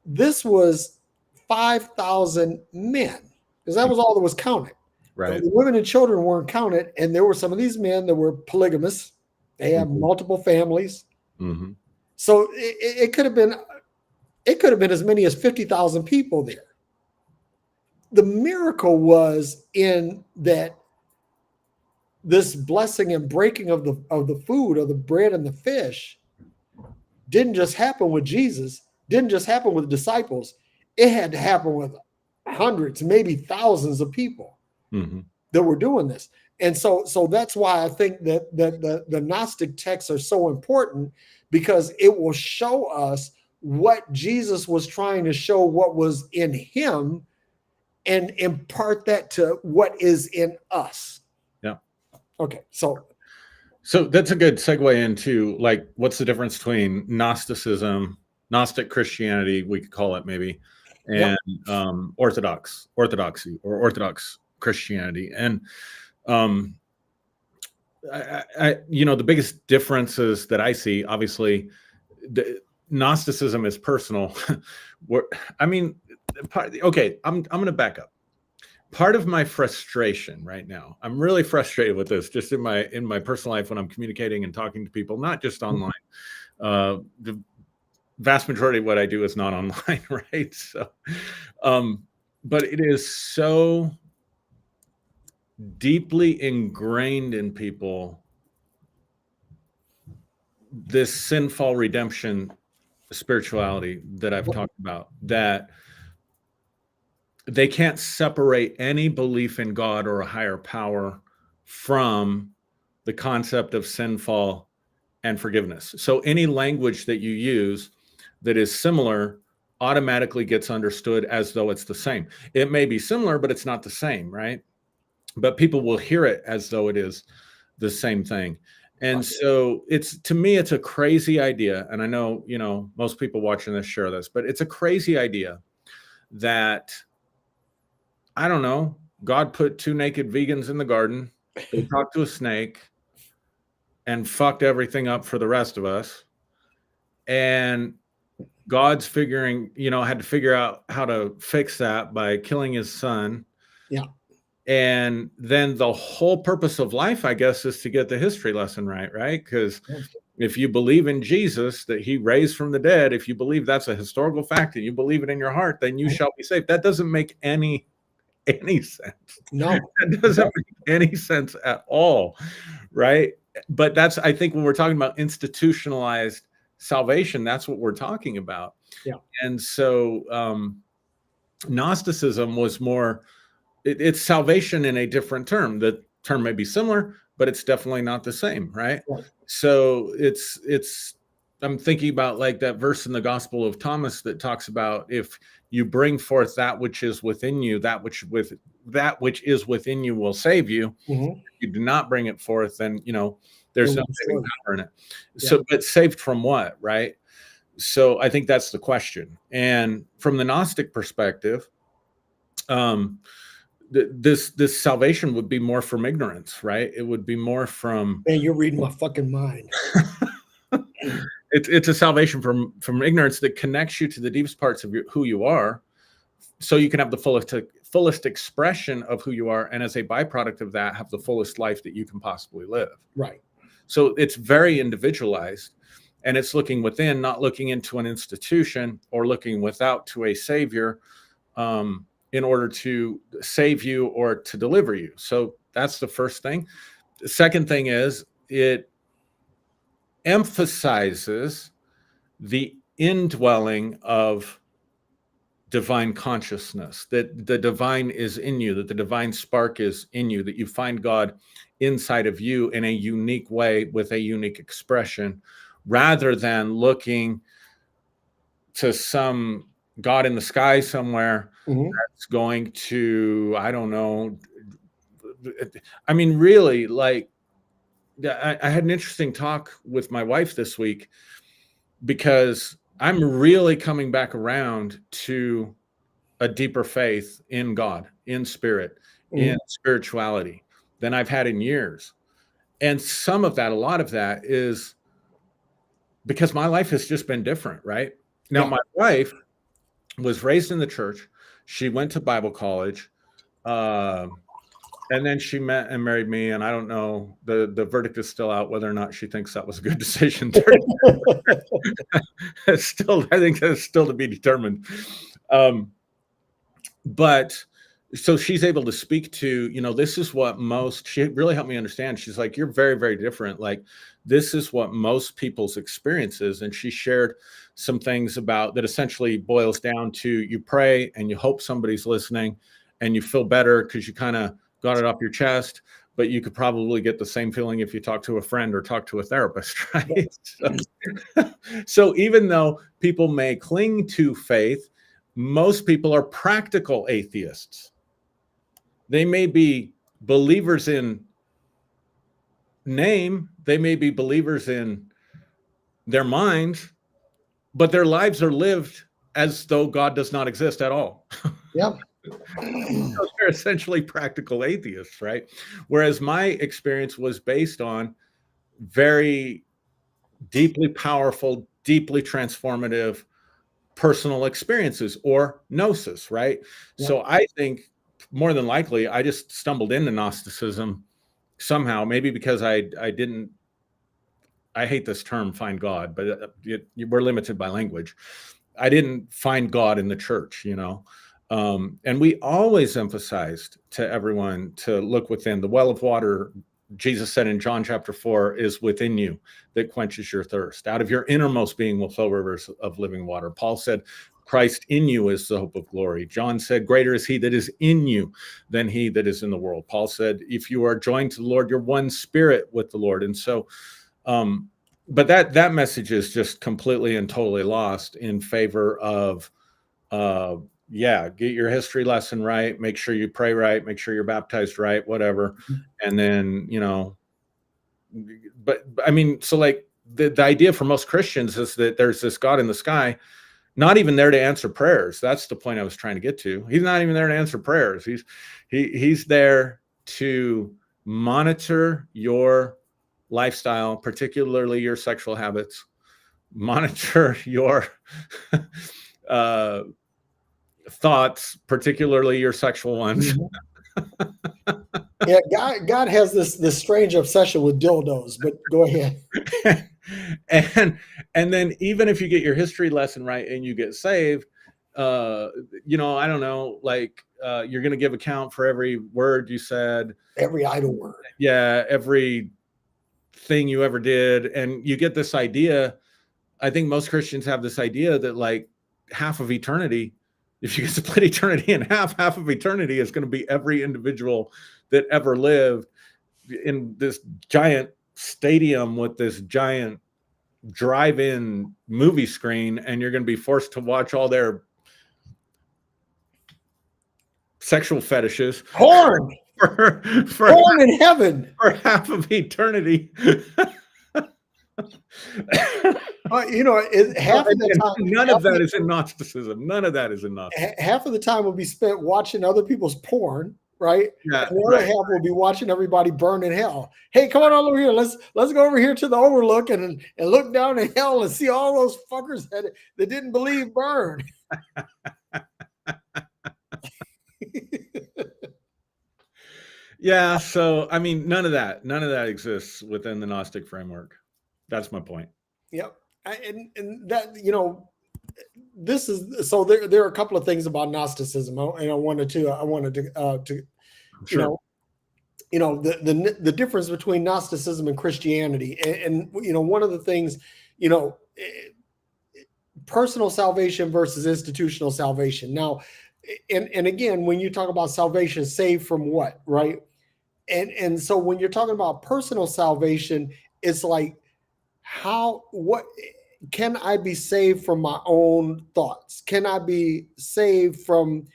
This was 5,000 men, because that was all that was counted. Right. The women and children weren't counted, and there were some of these men that were polygamous. They had multiple families. Mm-hmm. So it could have been as many as 50,000 people there. The miracle was in that this blessing and breaking of the food, of the bread and the fish, didn't just happen with Jesus, didn't just happen with disciples. It had to happen with hundreds, maybe thousands of people that were doing this. And so that's why I think that the Gnostic texts are so important, because it will show us what Jesus was trying to show, what was in him, and impart that to what is in us. Yeah. Okay. So that's a good segue into, like, what's the difference between Gnosticism, Gnostic Christianity, we could call it maybe, and orthodoxy or Orthodox Christianity. And the biggest differences that I see, obviously, Gnosticism is personal. Okay, I'm going to back up. Part of my frustration right now, I'm really frustrated with this, just in my personal life when I'm communicating and talking to people, not just online. The vast majority of what I do is not online, right? So, but it is so deeply ingrained in people, this sinful redemption spirituality that I've talked about, that they can't separate any belief in God or a higher power from the concept of sinful and forgiveness. So any language that you use that is similar automatically gets understood as though it's the same. It may be similar, but it's not the same, right? But people will hear it as though it is the same thing. And so to me, it's a crazy idea. And I know, most people watching this share this, but it's a crazy idea that, I don't know, God put 2 naked vegans in the garden, they talked to a snake and fucked everything up for the rest of us. And God's had to figure out how to fix that by killing his son. Yeah. And then the whole purpose of life, I guess, is to get the history lesson right? Because if you believe in Jesus, that he raised from the dead, if you believe that's a historical fact and you believe it in your heart, then you shall be saved. That doesn't make any sense. No, that doesn't make any sense at all, right? But that's, I think, when we're talking about institutionalized salvation, that's what we're talking about. Yeah. And so Gnosticism was more, it's salvation in a different term. The term may be similar, but it's definitely not the same, right? So I'm thinking about, like, that verse in the Gospel of Thomas that talks about, if you bring forth that which is within you, that which is within you will save you. If you do not bring it forth, then there's no saving power in it. So, but saved from what, right? So I think that's the question. And from the Gnostic perspective, this salvation would be more from ignorance, right? It would be more from, man, you're reading my fucking mind. It's a salvation from ignorance that connects you to the deepest parts of who you are, so you can have the fullest expression of who you are, and as a byproduct of that, have the fullest life that you can possibly live. Right. So it's very individualized. and it's looking within, not looking into an institution or looking without to a savior in order to save you or to deliver you. So that's the first thing. The second thing is it emphasizes the indwelling of divine consciousness, that the divine is in you, that the divine spark is in you, that you find God inside of you in a unique way with a unique expression, rather than looking to some God in the sky somewhere that's going to, I don't know. I mean, really, like, I had an interesting talk with my wife this week, because I'm really coming back around to a deeper faith in God, in spirit, in spirituality than I've had in years. And some of that, a lot of that is because my life has just been different, right? Now, my wife was raised in the church. She went to Bible college. And then she met and married me, and I don't know, the verdict is still out whether or not she thinks that was a good decision. Still, I think that's still to be determined. But so she's able to speak to, this is what she really helped me understand. She's like, you're very, very different. Like, this is what most people's experience is. And she shared some things about that essentially boils down to you pray and you hope somebody's listening and you feel better because you kind of got it off your chest, but you could probably get the same feeling if you talk to a friend or talk to a therapist, right? So even though people may cling to faith, most people are practical atheists. They may be believers in name, they may be believers in their minds, but their lives are lived as though God does not exist at all. Yeah. So they're essentially practical atheists, right? Whereas my experience was based on very deeply powerful, deeply transformative personal experiences, or gnosis, right? Yeah. So I think more than likely, I just stumbled into Gnosticism somehow, maybe because I hate this term, find God, but we're limited by language. I didn't find God in the church, and we always emphasized to everyone to look within. The well of water, Jesus said in John chapter 4, is within you that quenches your thirst. Out of your innermost being will flow rivers of living water. Paul said, Christ in you is the hope of glory. John said, greater is he that is in you than he that is in the world. Paul said, if you are joined to the Lord, you're one spirit with the Lord. And so, but that message is just completely and totally lost in favor of, get your history lesson right, make sure you pray right, make sure you're baptized right, whatever. And then, but I mean, so like the idea for most Christians is that there's this God in the sky, not even there to answer prayers. That's the point I was trying to get to. He's not even there to answer prayers. He's there to monitor your lifestyle, particularly your sexual habits, monitor your thoughts, particularly your sexual ones. Yeah, God has this strange obsession with dildos, but go ahead. And then even if you get your history lesson right and you get saved, I don't know, like you're going to give account for every word you said, every idle word. Yeah, every thing you ever did. And you get this idea. I think most Christians have this idea that like half of eternity, if you could split eternity in half of eternity is going to be every individual that ever lived in this giant stadium with this giant drive-in movie screen, and you're going to be forced to watch all their sexual fetishes. Porn! for porn in heaven! For half of eternity. Half of the time, none of that is in Gnosticism. None of that is in Gnosticism. Half of the time will be spent watching other people's porn, right? Yeah, and the other half will be watching everybody burn in hell. Hey, come on over here. Let's go over here to the overlook and look down in hell and see all those fuckers that didn't believe burn. Yeah, so I mean, none of that exists within the Gnostic framework. That's my point. Yep. and that, this is, so there are a couple of things about Gnosticism, and I wanted to Sure. the difference between Gnosticism and Christianity, and one of the things, personal salvation versus institutional salvation. Now, and again, when you talk about salvation, saved from what, right? And so when you're talking about personal salvation, it's like, what can I be saved from my own thoughts? Can I be saved from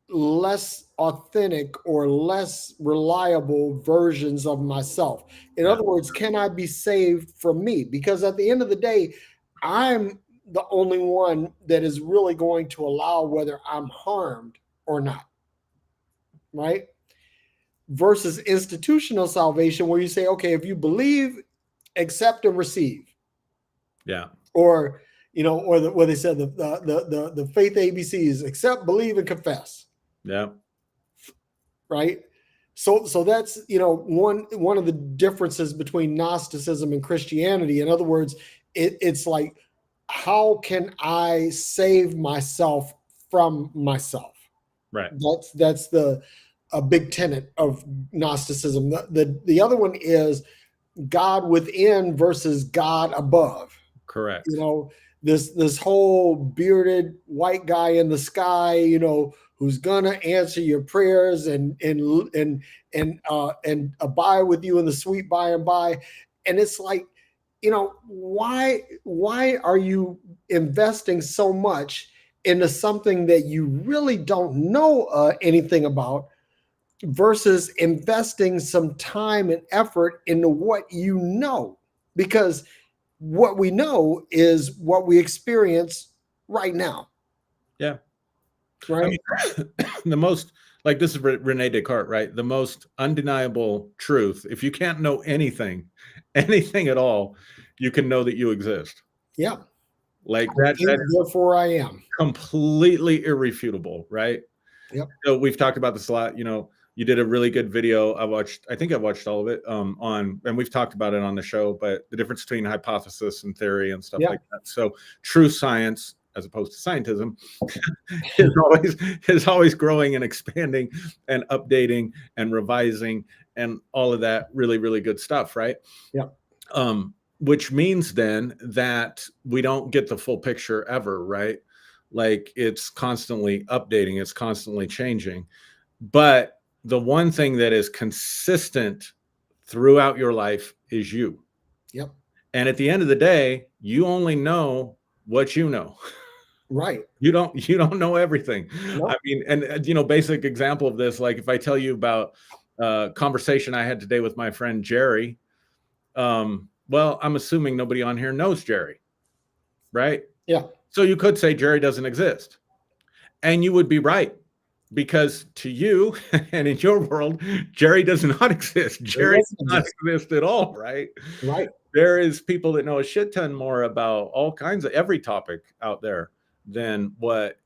less authentic or less reliable versions of myself? In Yeah. other words, can I be saved from me? Because at the end of the day, I'm the only one that is really going to allow whether I'm harmed or not, right? Versus institutional salvation, where you say, okay, if you believe, accept, and receive. Yeah. Or, what they said, the faith ABCs: accept, believe, and confess. Yeah. Right. So that's, one of the differences between Gnosticism and Christianity. In other words, it's like, how can I save myself from myself? Right. That's a big tenet of Gnosticism. The other one is God within versus God above. Correct. This whole bearded white guy in the sky, who's gonna answer your prayers and abide with you in the sweet by and by. And it's like, why are you investing so much into something that you really don't know anything about, versus investing some time and effort into what you know? Because what we know is what we experience right now. Yeah. Right. I mean, the most, like, this is Rene Descartes, right? The most undeniable truth. If you can't know anything at all, you can know that you exist. Yeah. Like that therefore I am. Completely irrefutable, right? Yep. So we've talked about this a lot. You did a really good video. I think I watched all of it and we've talked about it on the show, but the difference between hypothesis and theory and stuff like that. So true science, as opposed to scientism, is always growing and expanding and updating and revising and all of that really, really good stuff, right? Yeah. Which means then that we don't get the full picture ever, right? Like, it's constantly updating, it's constantly changing. But the one thing that is consistent throughout your life is you. Yep. And at the end of the day, you only know what you know. Right. You don't know everything. Nope. I mean, and basic example of this, like if I tell you about a conversation I had today with my friend Jerry, well, I'm assuming nobody on here knows Jerry, right? Yeah. So you could say Jerry doesn't exist. And you would be right, because to you and in your world, Jerry does not exist. Jerry does not exist at all, right? Right. There is people that know a shit ton more about all kinds of every topic out there than what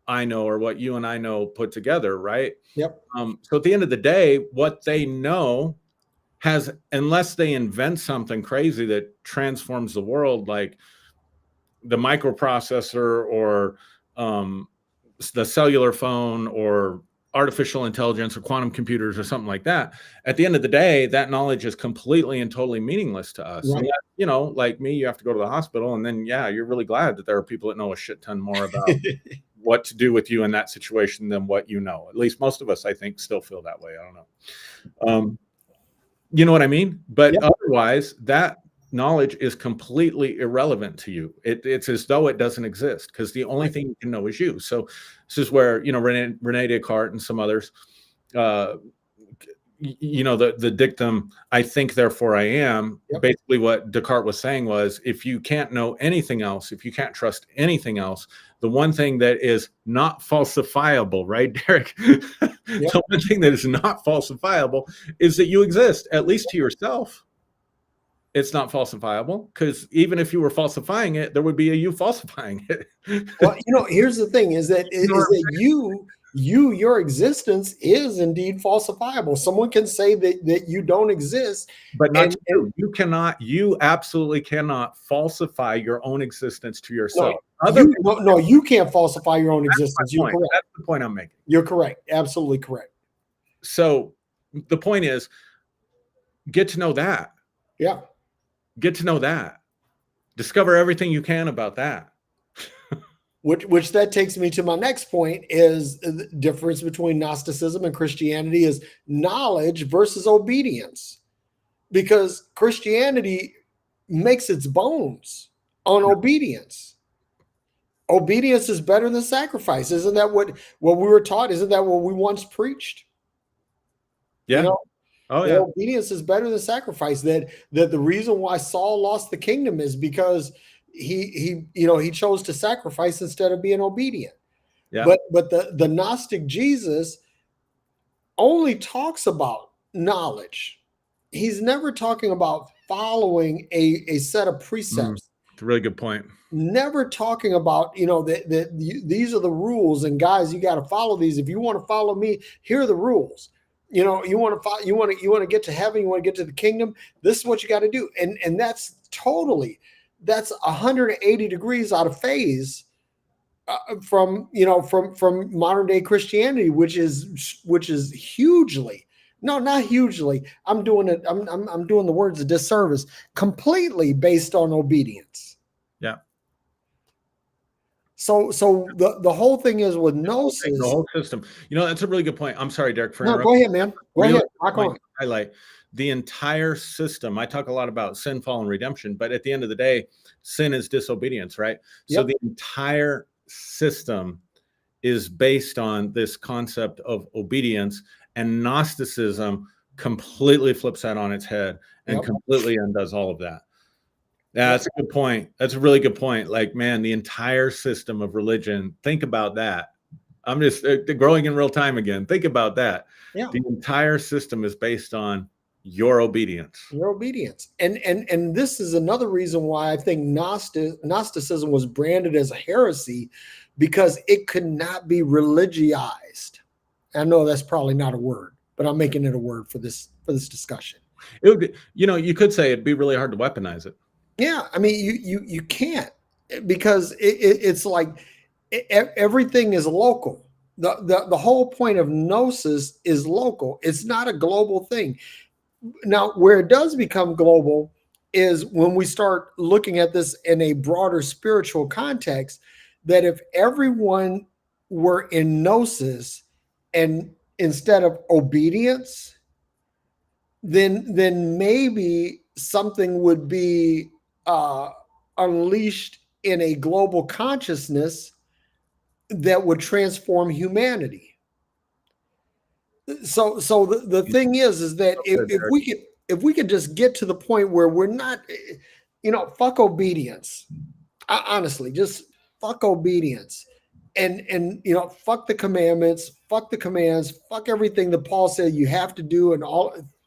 I know or what you and I know put together, right? Yep. So at the end of the day, what they know has, unless they invent something crazy that transforms the world, like the microprocessor or the cellular phone or artificial intelligence or quantum computers or something like that, at the end of the day, that knowledge is completely and totally meaningless to us. Right. And like me, you have to go to the hospital, and then you're really glad that there are people that know a shit ton more about what to do with you in that situation than what you know. At least most of us, I think, still feel that way. I don't know. You know what I mean? But otherwise, that knowledge is completely irrelevant to you. It's as though it doesn't exist, because the only thing you can know is you. So this is where, Rene Descartes and some others, the dictum, I think, therefore I am. Yep. Basically what Descartes was saying was, if you can't know anything else, if you can't trust anything else, the one thing that is not falsifiable, right, Derrick? Yep. The one thing that is not falsifiable is that you exist, at least to yourself. It's not falsifiable, because even if you were falsifying it, there would be a you falsifying it. Well, here's the thing: is that your existence is indeed falsifiable. Someone can say that you don't exist, But not and, to you. You absolutely cannot falsify your own existence to yourself. you can't falsify your own existence. You're correct. That's the point I'm making. You're correct. Absolutely correct. So the point is, get to know that. Yeah. Get to know that. Discover everything you can about that. Which that takes me to my next point, is the difference between Gnosticism and Christianity is knowledge versus obedience. Because Christianity makes its bones on obedience. Obedience is better than sacrifice. Isn't that what we were taught? Isn't that what we once preached? Yeah. You know, oh yeah. Obedience is better than sacrifice. That the reason why Saul lost the kingdom is because he chose to sacrifice instead of being obedient. Yeah. But the Gnostic Jesus only talks about knowledge. He's never talking about following a set of precepts. It's a really good point. Never talking about, these are the rules, and guys, you got to follow these. If you want to follow me, here are the rules. You want to get to heaven, you want to get to the kingdom, this is what you got to do. And that's 180 degrees out of phase from modern day Christianity, which is hugely, no, not hugely, I'm doing the words a disservice, completely based on obedience. Yeah. So the whole thing is with Gnosis, the whole system. That's a really good point. I'm sorry, Derrick, for interrupting. Go ahead, man. Go ahead. Highlight the entire system. I talk a lot about sin, fall, and redemption, but at the end of the day, sin is disobedience, right? Yep. So the entire system is based on this concept of obedience, and Gnosticism completely flips that on its head and completely undoes all of that. Yeah, that's a good point. That's a really good point. Like, man, the entire system of religion, think about that. I'm just growing in real time again. Think about that. Yeah. The entire system is based on your obedience. Your obedience. And this is another reason why I think Gnosticism was branded as a heresy, because it could not be religioized. I know that's probably not a word, but I'm making it a word for this discussion. It would be, you could say it'd be really hard to weaponize it. Yeah, I mean, you can't, because it's like everything is local. The whole point of Gnosis is local. It's not a global thing. Now, where it does become global is when we start looking at this in a broader spiritual context, that if everyone were in Gnosis and instead of obedience, then maybe something would be unleashed in a global consciousness that would transform humanity. So the thing is that if we could just get to the point where we're not, fuck obedience. Honestly, just fuck obedience, and fuck the commandments, fuck the commands, fuck everything that Paul said you have to do, and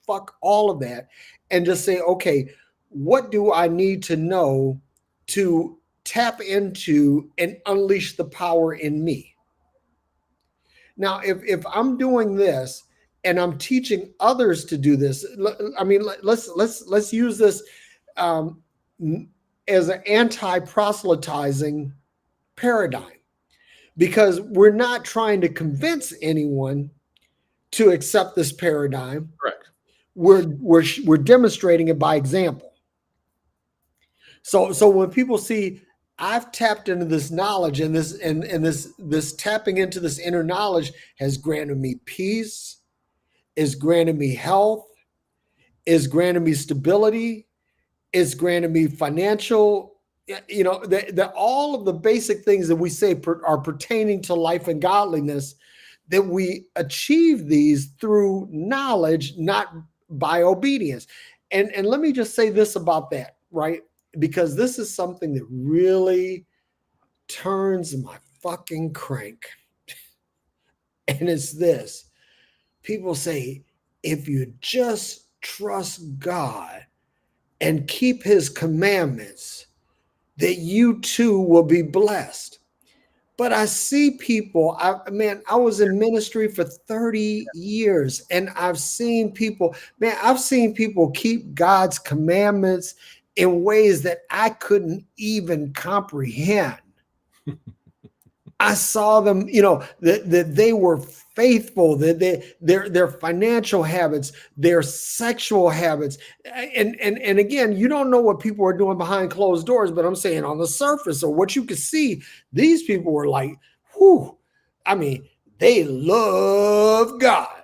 fuck all of that, and just say, okay, what do I need to know to tap into and unleash the power in me? Now, if I'm doing this and I'm teaching others to do this, I mean, let's use this as an anti-proselytizing paradigm, because we're not trying to convince anyone to accept this paradigm. Correct. We're demonstrating it by example. So when people see I've tapped into this knowledge, and this tapping into this inner knowledge has granted me peace, is granted me health, is granted me stability, is granted me financial, all of the basic things that we say are pertaining to life and godliness, that we achieve these through knowledge, not by obedience. And let me just say this about that, right? Because this is something that really turns my fucking crank. And it's this. People say, if you just trust God and keep his commandments, that you too will be blessed. But I see people, I was in ministry for 30 years and I've seen people, keep God's commandments in ways that I couldn't even comprehend. I saw them, that they were faithful, that their financial habits, their sexual habits, and again, you don't know what people are doing behind closed doors, but I'm saying on the surface or what you could see, these people were like, whew, I mean, they love God,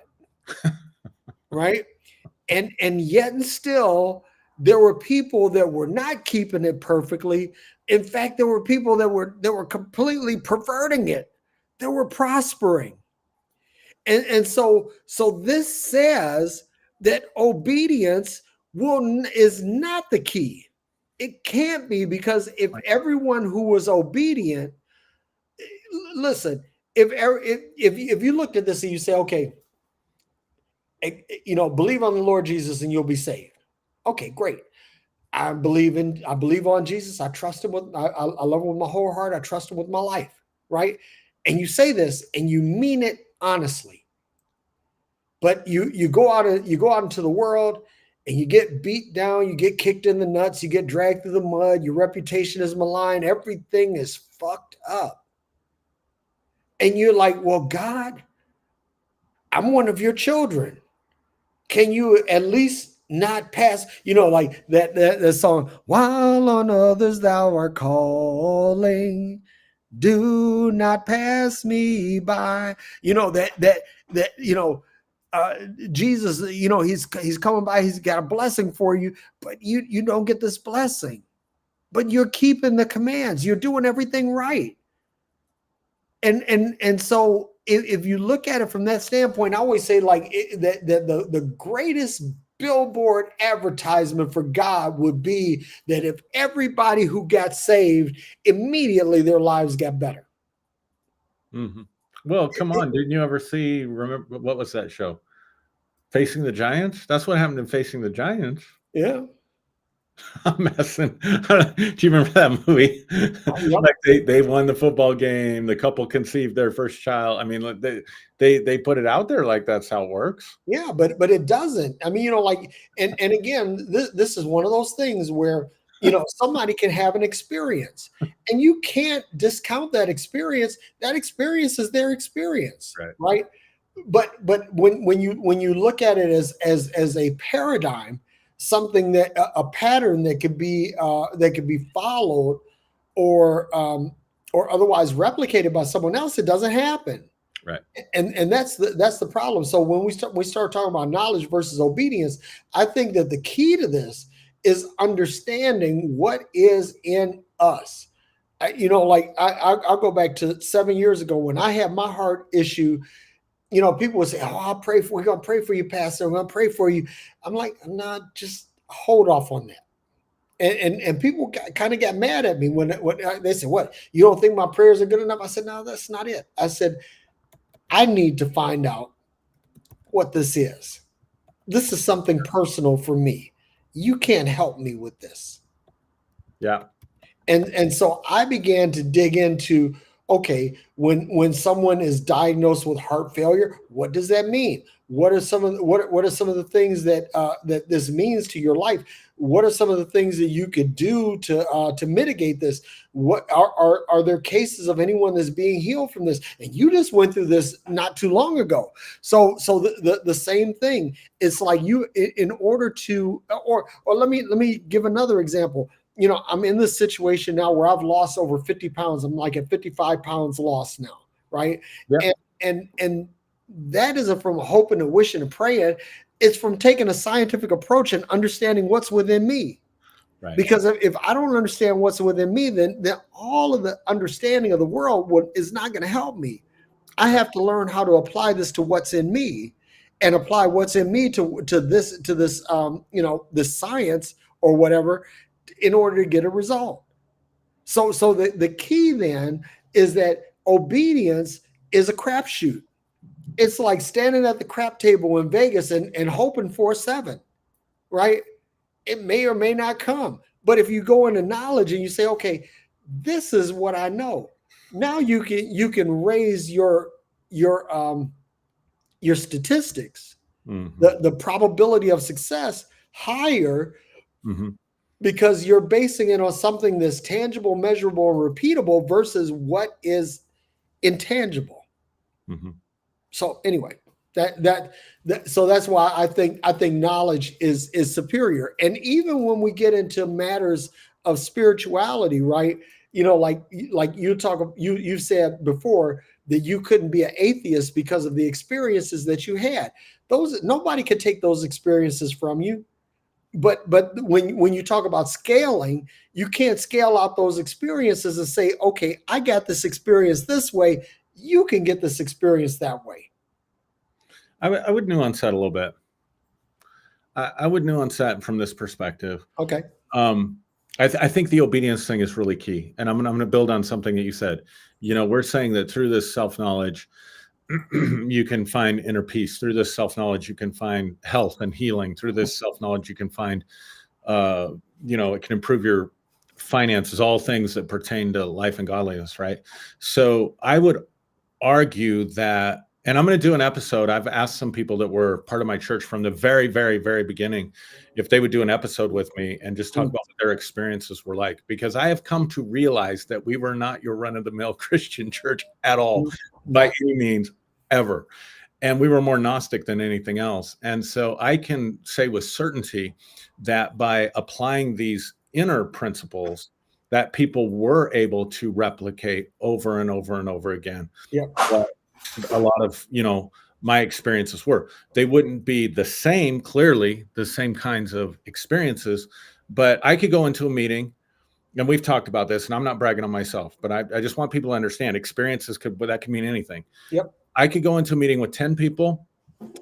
right? And yet and still, there were people that were not keeping it perfectly. In fact, there were people that were completely perverting it. They were prospering. And so this says that obedience is not the key. It can't be, because if everyone who was obedient, listen, if you looked at this and you say, okay, believe on the Lord Jesus and you'll be saved. Okay, great. I believe on Jesus. I trust him I love him with my whole heart. I trust him with my life. Right. And you say this and you mean it honestly, but you go out into the world and you get beat down, you get kicked in the nuts, you get dragged through the mud, your reputation is maligned, everything is fucked up. And you're like, well, God, I'm one of your children. Can you at least not pass, like that song, while on others thou art calling, do not pass me by. Jesus, he's coming by, he's got a blessing for you, but you don't get this blessing. But you're keeping the commands, you're doing everything right. And so if you look at it from that standpoint, I always say that the greatest billboard advertisement for God would be that if everybody who got saved, immediately their lives got better. Mm-hmm. Well, come on. Didn't you ever remember, what was that show? Facing the Giants? That's what happened in Facing the Giants. Yeah. I'm messing. Do you remember that movie? Yep. Like they won the football game. The couple conceived their first child. I mean, they put it out there like that's how it works. Yeah, but it doesn't. I mean, and again, this is one of those things where somebody can have an experience, and you can't discount that experience. That experience is their experience, right? But when you look at it as a paradigm, something that a pattern that could be followed or otherwise replicated by someone else, it doesn't happen. Right. And that's the problem. So when we start talking about knowledge versus obedience, I think that the key to this is understanding what is in us. I'll go back to 7 years ago when I had my heart issue. People would say, "Oh, we're going to pray for you, Pastor. We're going to pray for you." I'm like, "No, just hold off on that." And people kind of got mad at me when they said, "What? You don't think my prayers are good enough?" I said, "No, that's not it." I said, "I need to find out what this is. This is something personal for me. You can't help me with this." Yeah. And so I began to dig into, okay, when someone is diagnosed with heart failure, what does that mean? What are some of the things that that this means to your life? What are some of the things that you could do to mitigate this? What are there cases of anyone that's being healed from this? And you just went through this not too long ago. So the same thing. It's like you, in order to, or let me give another example. I'm in this situation now where I've lost over 50 pounds. I'm like at 55 pounds lost now, right? Yeah. And that isn't from hoping and wishing and praying. It's from taking a scientific approach and understanding what's within me. Right. Because if I don't understand what's within me, then all of the understanding of the world is not going to help me. I have to learn how to apply this to what's in me, and apply what's in me to this this science or whatever, in order to get a result. So the key then is that obedience is a crapshoot. It's like standing at the crap table in Vegas and hoping for a 7, right? It may or may not come. But if you go into knowledge and you say, okay, this is what I know. now you can raise your statistics, the probability of success higher, because you're basing it on something that's tangible, measurable, and repeatable versus what is intangible. So anyway, so that's why I think knowledge is superior. And even when we get into matters of spirituality, right? You know, like you said before that you couldn't be an atheist because of the experiences that you had. Those, nobody could take those experiences from you. But when you talk about scaling, you can't scale out those experiences and say, okay, I got this experience this way, you can get this experience that way. I would nuance that a little bit. I would nuance that from this perspective. Okay. I think the obedience thing is really key. And I'm going to build on something that you said. You know, we're saying that through this self-knowledge, you can find inner peace. Through this self-knowledge, you can find health and healing. Through this self-knowledge, you can find, you know, it can improve your finances, all things that pertain to life and godliness, right? So I would argue that, and I'm going to do an episode. I've asked some people that were part of my church from the very, very, very beginning if they would do an episode with me and just talk about what their experiences were like, because I have come to realize that we were not your run-of-the-mill Christian church at all, by any means, ever. And we were more Gnostic than anything else. And so I can say with certainty that by applying these inner principles, that people were able to replicate over and over and over again. Yeah. A lot of, you know, my experiences were. They wouldn't be the same, clearly, the same kinds of experiences, but I could go into a meeting, and we've talked about this, and I'm not bragging on myself, but I just want people to understand experiences that could mean anything. Yep. I could go into a meeting with 10 people,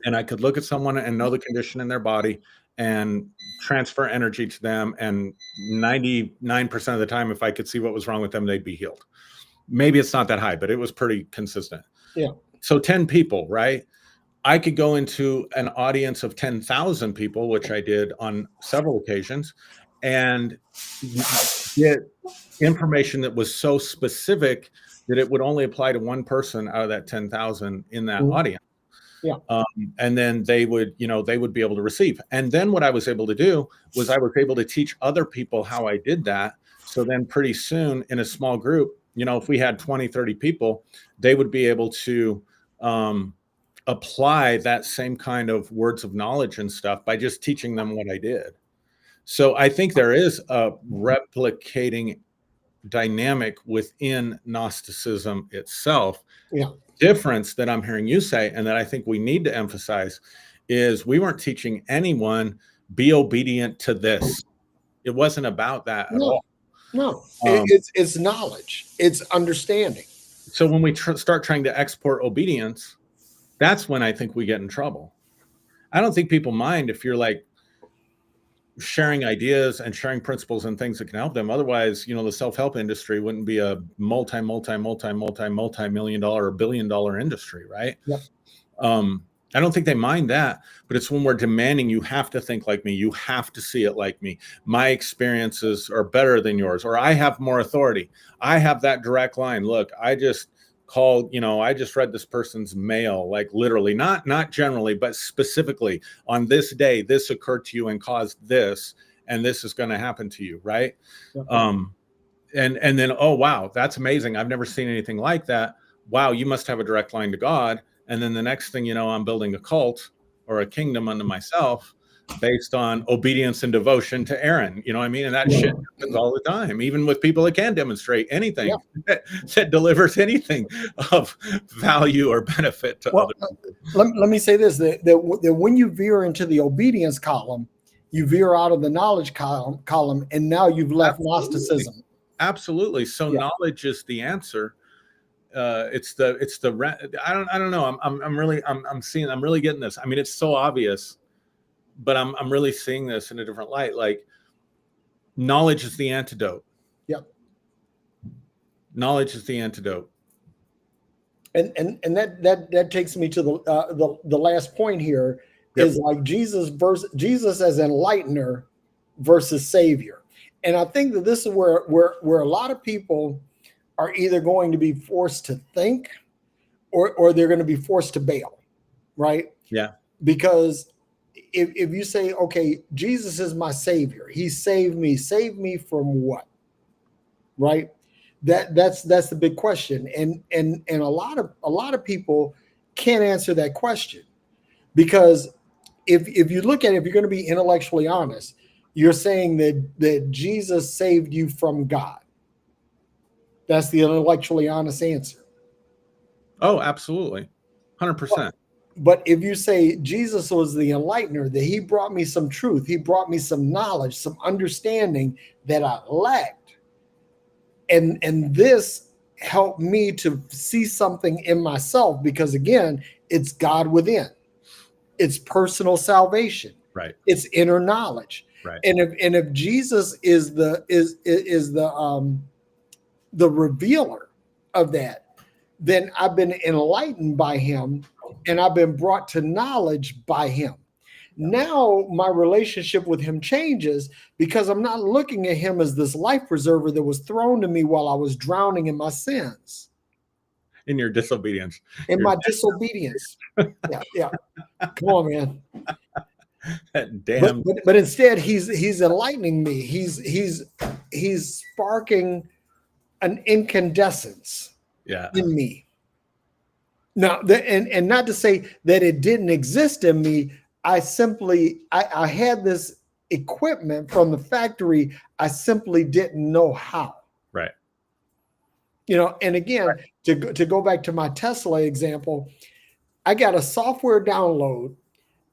and I could look at someone and know the condition in their body and transfer energy to them. And 99% of the time, if I could see what was wrong with them, they'd be healed. Maybe it's not that high, but it was pretty consistent. Yeah. So 10 people, right? I could go into an audience of 10,000 people, which I did on several occasions, and get information that was so specific that it would only apply to one person out of that 10,000 in that audience. Yeah. And then they would, you know, they would be able to receive. And then what I was able to do was I was able to teach other people how I did that. So then pretty soon in a small group, you know, if we had 20, 30 people, they would be able to apply that same kind of words of knowledge and stuff by just teaching them what I did. So I think there is a replicating dynamic within Gnosticism itself. Yeah. Difference that I'm hearing you say, and that I think we need to emphasize, is we weren't teaching anyone be obedient to this. It wasn't about that at all. No, it's knowledge. It's understanding. So when we start trying to export obedience, that's when I think we get in trouble. I don't think people mind if you're like sharing ideas and sharing principles and things that can help them. Otherwise, you know, the self-help industry wouldn't be a multi-million dollar or billion-dollar industry, right? Yep. I don't think they mind that, but it's when we're demanding you have to think like me, you have to see it like me. My experiences are better than yours, or I have more authority. I have that direct line. Look, I just called, you know, I just read this person's mail, like literally, not generally, but specifically on this day, this occurred to you and caused this, and this is going to happen to you, right? Okay. And then, oh, wow, that's amazing. I've never seen anything like that. Wow, you must have a direct line to God. And then the next thing you know, I'm building a cult or a kingdom unto myself based on obedience and devotion to Aaron. You know what I mean? And that shit happens all the time, even with people that can demonstrate anything that delivers anything of value or benefit to others. Let me say this, that when you veer into the obedience column, you veer out of the knowledge column, and now you've left Gnosticism. Absolutely. So knowledge is the answer. It's the I don't know. I'm really getting this. I mean, it's so obvious, but I'm really seeing this in a different light. Like, knowledge is the antidote. Yep. Knowledge is the antidote. And that takes me to the last point here, is like Jesus as enlightener versus savior. And I think that this is where a lot of people are either going to be forced to think or they're going to be forced to bail, right? Yeah. Because if you say, okay, Jesus is my savior, he saved me from what? Right? That's the big question. And a lot of people can't answer that question, because if you look at it, if you're going to be intellectually honest, you're saying that Jesus saved you from God. That's the intellectually honest answer. Oh, absolutely. 100%. But if you say Jesus was the enlightener, that he brought me some truth, he brought me some knowledge, some understanding that I lacked, and this helped me to see something in myself, because again, it's God within, it's personal salvation, Right. it's inner knowledge. Right. And if Jesus is the revealer of that, then I've been enlightened by him and I've been brought to knowledge by him. Now my relationship with him changes, because I'm not looking at him as this life preserver that was thrown to me while I was drowning in my sins. In your disobedience. In my disobedience. Yeah. Come on, man. Damn. But instead, he's enlightening me. He's sparking an incandescence in me. Now, and not to say that it didn't exist in me. I had this equipment from the factory. I simply didn't know how. Right. And again, to go back to my Tesla example, I got a software download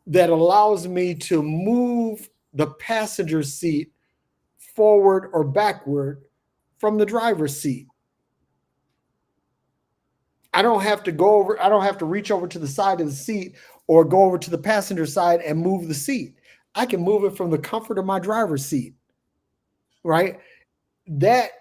that allows me to move the passenger seat forward or backward from the driver's seat. I don't have to reach over to the side of the seat or go over to the passenger side and move the seat. I can move it from the comfort of my driver's seat, right? That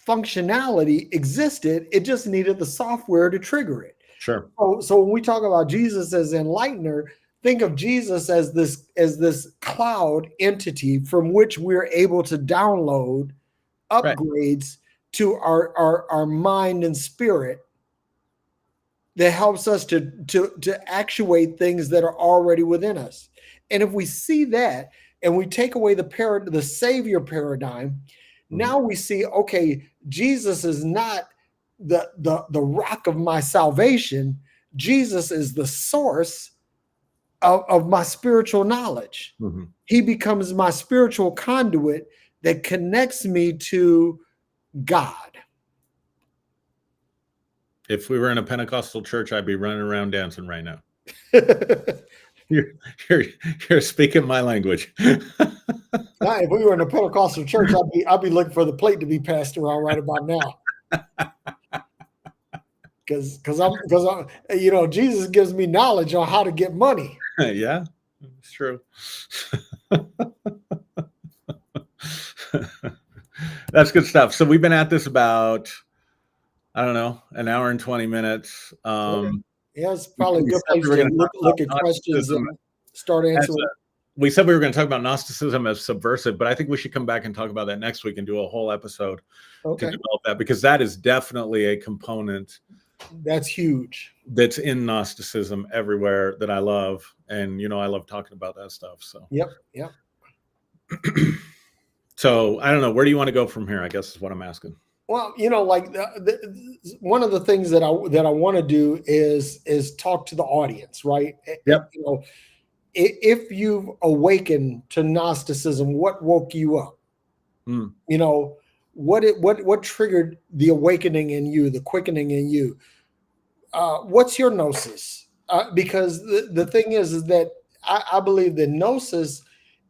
functionality existed. It just needed the software to trigger it. Sure. So when we talk about Jesus as enlightener, think of Jesus as this cloud entity from which we're able to download upgrades to our mind and spirit that helps us to actuate things that are already within us. And if we see that and we take away the savior paradigm, now we see, okay, Jesus is not the rock of my salvation. Jesus is the source of my spiritual knowledge. He becomes my spiritual conduit that connects me to God. If we were in a Pentecostal church, I'd be running around dancing right now. You're speaking my language. Now, if we were in a Pentecostal church, I'd be looking for the plate to be passed around right about now. Because Jesus gives me knowledge on how to get money. Yeah, it's true. That's good stuff. So we've been at this about, I don't know, an hour and 20 minutes. Yeah, it's probably a good place to look at questions and start answering. We said we were going to talk about Gnosticism as subversive, but I think we should come back and talk about that next week and do a whole episode to develop that, because that is definitely a component. That's huge. That's in Gnosticism everywhere that I love. And, I love talking about that stuff. So, Yep. So I don't know. Where do you want to go from here? I guess is what I'm asking. Well, like one of the things that I want to do is talk to the audience, right? Yep. If you've awakened to Gnosticism, what woke you up? What triggered the awakening in you, the quickening in you? What's your gnosis? Because the thing is that I believe that gnosis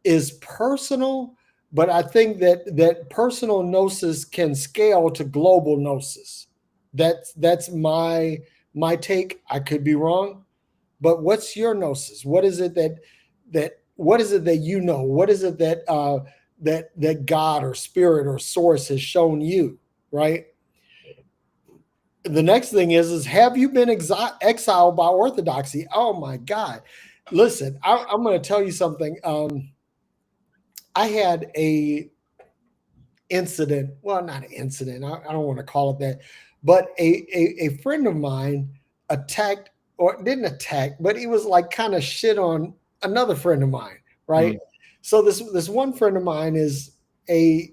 is personal, but I think that personal gnosis can scale to global gnosis. That's my take. I could be wrong, but what's your gnosis? What is it what is it that you know? What is it that God or spirit or source has shown you, right? The next thing is have you been exiled by orthodoxy? Oh my God. Listen, I'm going to tell you something. I had a incident. Well, not an incident. I don't want to call it that, but a friend of mine attacked, or didn't attack, but he was like kind of shit on another friend of mine, right? So this one friend of mine is a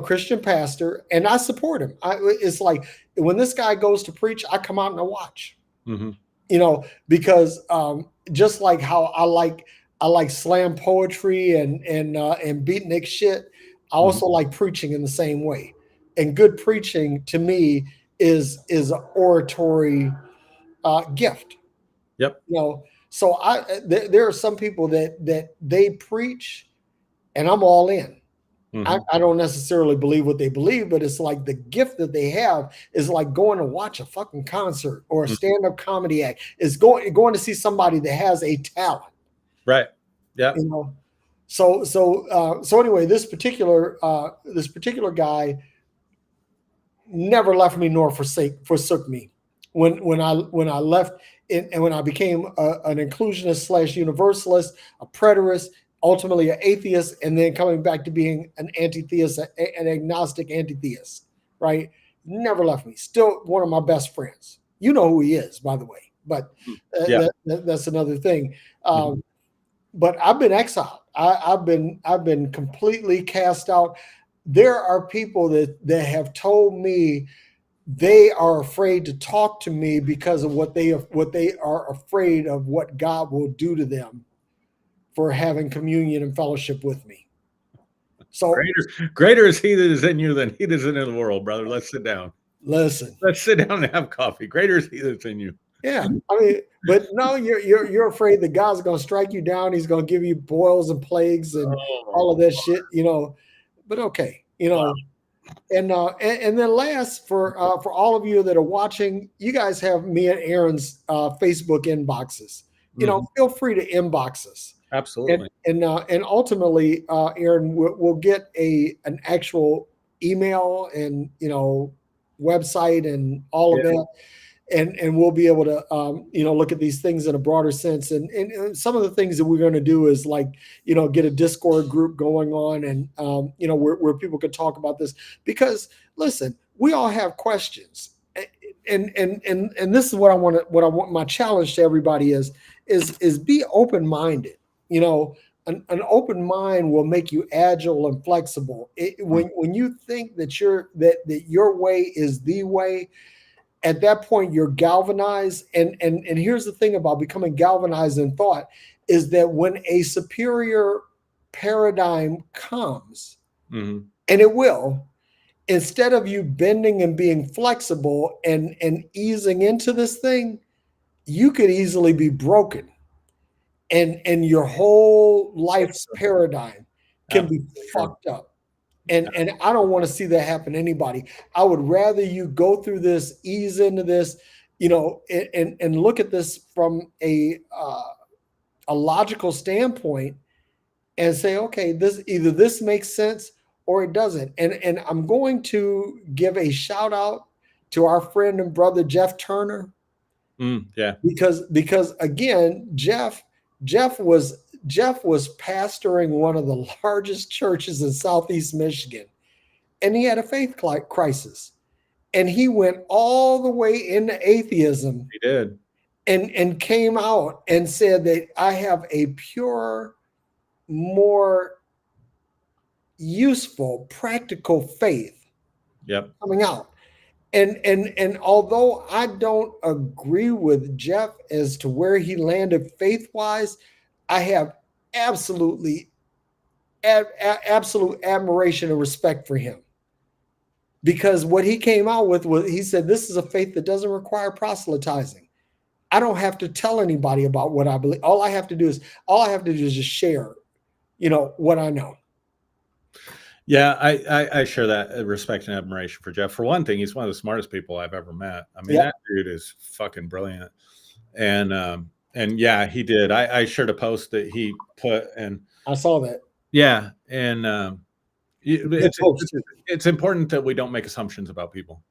Christian pastor, and I support him. It's like when this guy goes to preach, I come out and I watch. Because just like how I like slam poetry and beatnik shit, I also like preaching in the same way. And good preaching to me is an oratory gift. Yep. So there are some people that they preach, and I'm all in. I don't necessarily believe what they believe, but it's like the gift that they have is like going to watch a fucking concert or a stand-up comedy act. Is going to see somebody that has a talent. Right. Yeah. So anyway, this particular guy never left me nor forsook me. When I left and when I became an inclusionist / universalist, a preterist, ultimately an atheist, and then coming back to being an anti-theist, an agnostic anti-theist, right? Never left me. Still one of my best friends. You know who he is, by the way, but that's another thing. But I've been exiled. I've been completely cast out. There are people that have told me they are afraid to talk to me because of what they are afraid of what God will do to them for having communion and fellowship with me. So greater is he that is in you than he that is in the world, brother. Let's sit down. Listen. Let's sit down and have coffee. Greater is he that's in you. Yeah. I mean, but no, you're afraid that God's gonna strike you down, he's gonna give you boils and plagues and all of that shit, But okay, wow. And then last for all of you that are watching, you guys have me and Aaron's Facebook inboxes. Feel free to inbox us. Absolutely. And ultimately, Aaron, we'll get an actual email and website and all of that, and we'll be able to look at these things in a broader sense. And some of the things that we're going to do is get a Discord group going on, and where people can talk about this, because listen, we all have questions, and this is what I want. My challenge to everybody is be open-minded. An open mind will make you agile and flexible. When you think that your way is the way, at that point you're galvanized. And here's the thing about becoming galvanized in thought is that when a superior paradigm comes, and it will, instead of you bending and being flexible and easing into this thing, you could easily be broken. And your whole life's paradigm can be fucked up. And I don't want to see that happen to anybody. I would rather you go through this, ease into this, and look at this from a logical standpoint and say, okay, this makes sense or it doesn't. And I'm going to give a shout out to our friend and brother Jeff Turner. Because again, Jeff was pastoring one of the largest churches in Southeast Michigan, and he had a faith crisis, and he went all the way into atheism. He did, and came out and said that I have a pure, more useful, practical faith. Coming out. And although I don't agree with Jeff as to where he landed faith-wise, I have absolute admiration and respect for him. Because what he came out with was, he said, this is a faith that doesn't require proselytizing. I don't have to tell anybody about what I believe. All I have to do is just share, what I know. Yeah, I share that respect and admiration for Jeff. For one thing, he's one of the smartest people I've ever met. I mean, that dude is fucking brilliant. And yeah, he did. I shared a post that he put, and I saw that. Yeah, and it's important that we don't make assumptions about people.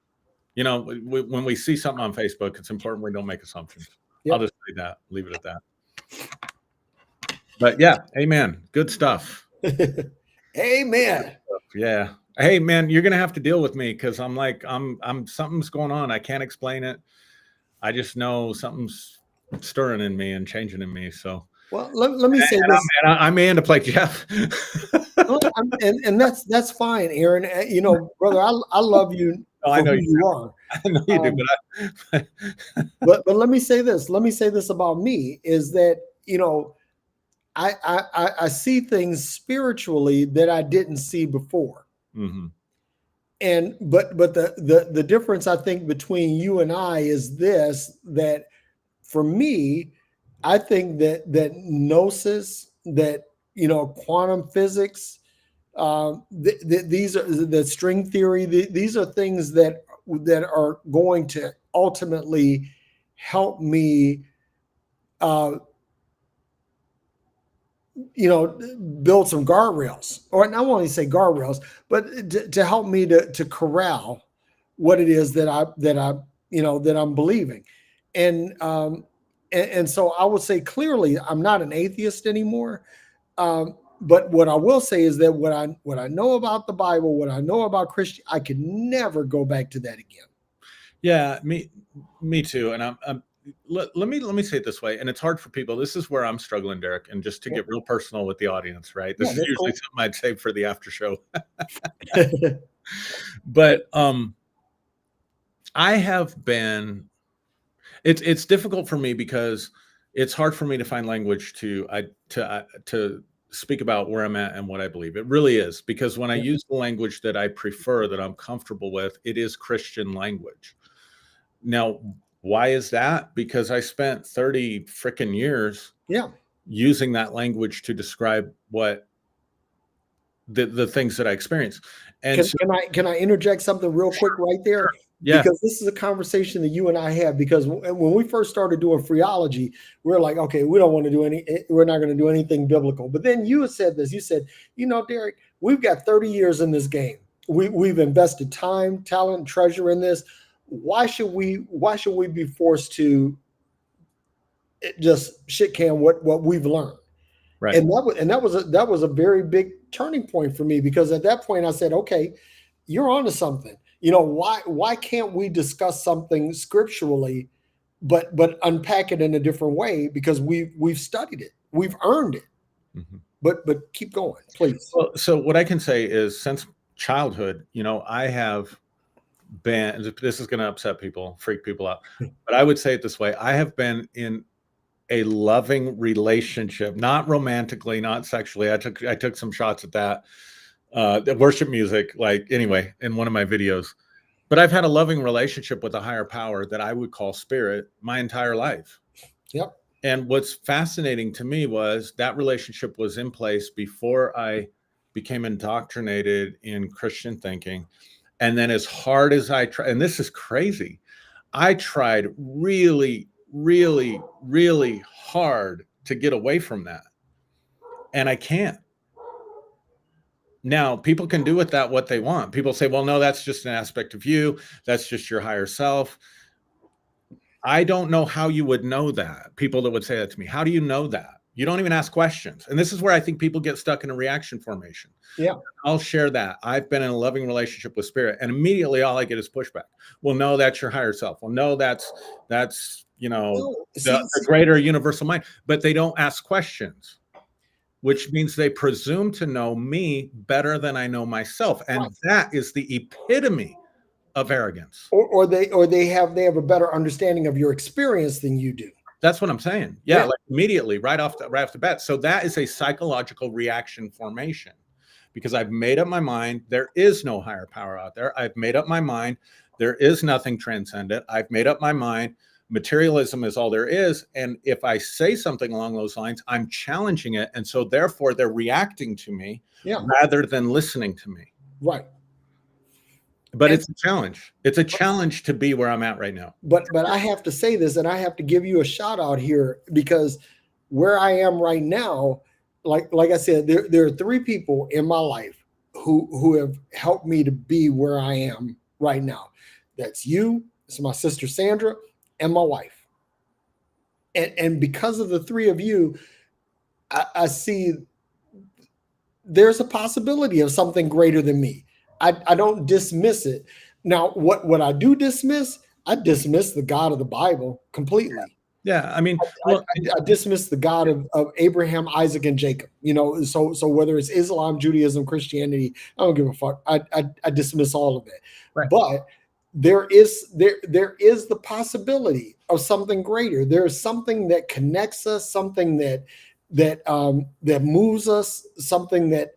When we see something on Facebook, it's important we don't make assumptions. I'll just say that, leave it at that. But yeah, amen. Good stuff. Amen. Yeah. Hey man, you're gonna have to deal with me because I'm something's going on. I can't explain it. I just know something's stirring in me and changing in me. So Well, let me say and this. I may end up like Jeff. No, and that's fine, Aaron. You know, brother, I love you Oh, I for know who you. you are. I know you do, Um, but but let me say this. Let me say this about me is that, you know, I see things spiritually that I didn't see before. Mhm. And but the difference I think between you and I is this, that for me, I think that gnosis, that, you know, quantum physics, these are the string theory. These are things that are going to ultimately help me, uh, you know, build some guardrails, or not only say guardrails, but to help me to corral what it is that I you know that I'm believing, and and so I would say clearly I'm not an atheist anymore. But what I will say is that what I know about the Bible, what I know about Christian, I could never go back to that again. Yeah, me too. And let me say it this way, and it's hard for people. This is where I'm struggling, Derek, and just to Yeah, get real personal with the audience, right? This yeah, is that's usually cool. something I'd save for the after show. But I have been it's difficult for me because it's hard for me to find language to speak about where I'm at and what I believe. It really is, because when I Yeah. use the language that I prefer, that I'm comfortable with, it is Christian language. Now, why is that? Because I spent 30 freaking years Yeah. using that language to describe what the things that I experience. And so, Can I interject something real quick right there? yeah, Because this is a conversation that you and I have. Because when we first started doing phreology, we are like, okay, we don't want to do we're not going to do anything biblical. But then you said this. You said, you know, Derrick, we've got 30 years in this game. We've invested time, talent, treasure in this. Why should we be forced to just shit can what we've learned? right. And that was a very big turning point for me, because at that point I said, okay, you're onto something. You know, why can't we discuss something scripturally, but unpack it in a different way, because we've studied it, we've earned it. Mhm. But keep going, please. Well, so what I can say is, since childhood, I have been, this is going to upset people, freak people out, but I would say it this way: I have been in a loving relationship, not romantically, not sexually. I took some shots at that, the worship music, like, anyway, in one of my videos. But I've had a loving relationship with a higher power that I would call spirit my entire life. Yep. And what's fascinating to me was that relationship was in place before I became indoctrinated in Christian thinking. And then, as hard as I try, and this is crazy, I tried really, really, really hard to get away from that. And I can't. Now, people can do with that what they want. People say, well, no, that's just an aspect of you. That's just your higher self. I don't know how you would know that. People that would say that to me, how do you know that? You don't even ask questions. And this is where I think people get stuck in a reaction formation. Yeah. I'll share that. I've been in a loving relationship with spirit, and immediately all I get is pushback. Well, no, that's your higher self. Well, no, that's No, the greater universal mind. But they don't ask questions, which means they presume to know me better than I know myself. right. And that is the epitome of arrogance. Or they have a better understanding of your experience than you do. That's what I'm saying. Yeah, Yeah. like immediately, right off the bat. So that is a psychological reaction formation, because I've made up my mind there is no higher power out there. I've made up my mind there is nothing transcendent. I've made up my mind materialism is all there is. And if I say something along those lines, I'm challenging it. And so therefore they're reacting to me Yeah. rather than listening to me. Right. But And it's a challenge. It's a challenge to be where I'm at right now. but I have to say this, and I have to give you a shout out here, because where I am right now, like I said, there are three people in my life who have helped me to be where I am right now. That's you, it's my sister Sandra, and my wife. And because of the three of you, I see there's a possibility of something greater than me. I don't dismiss it. Now, what I do dismiss, I dismiss the God of the Bible completely. Yeah, I mean, I dismiss the God of Abraham, Isaac, and Jacob. So whether it's Islam, Judaism, Christianity, I don't give a fuck. I dismiss all of it. right. But there is the possibility of something greater. There is something that connects us, something that moves us, something that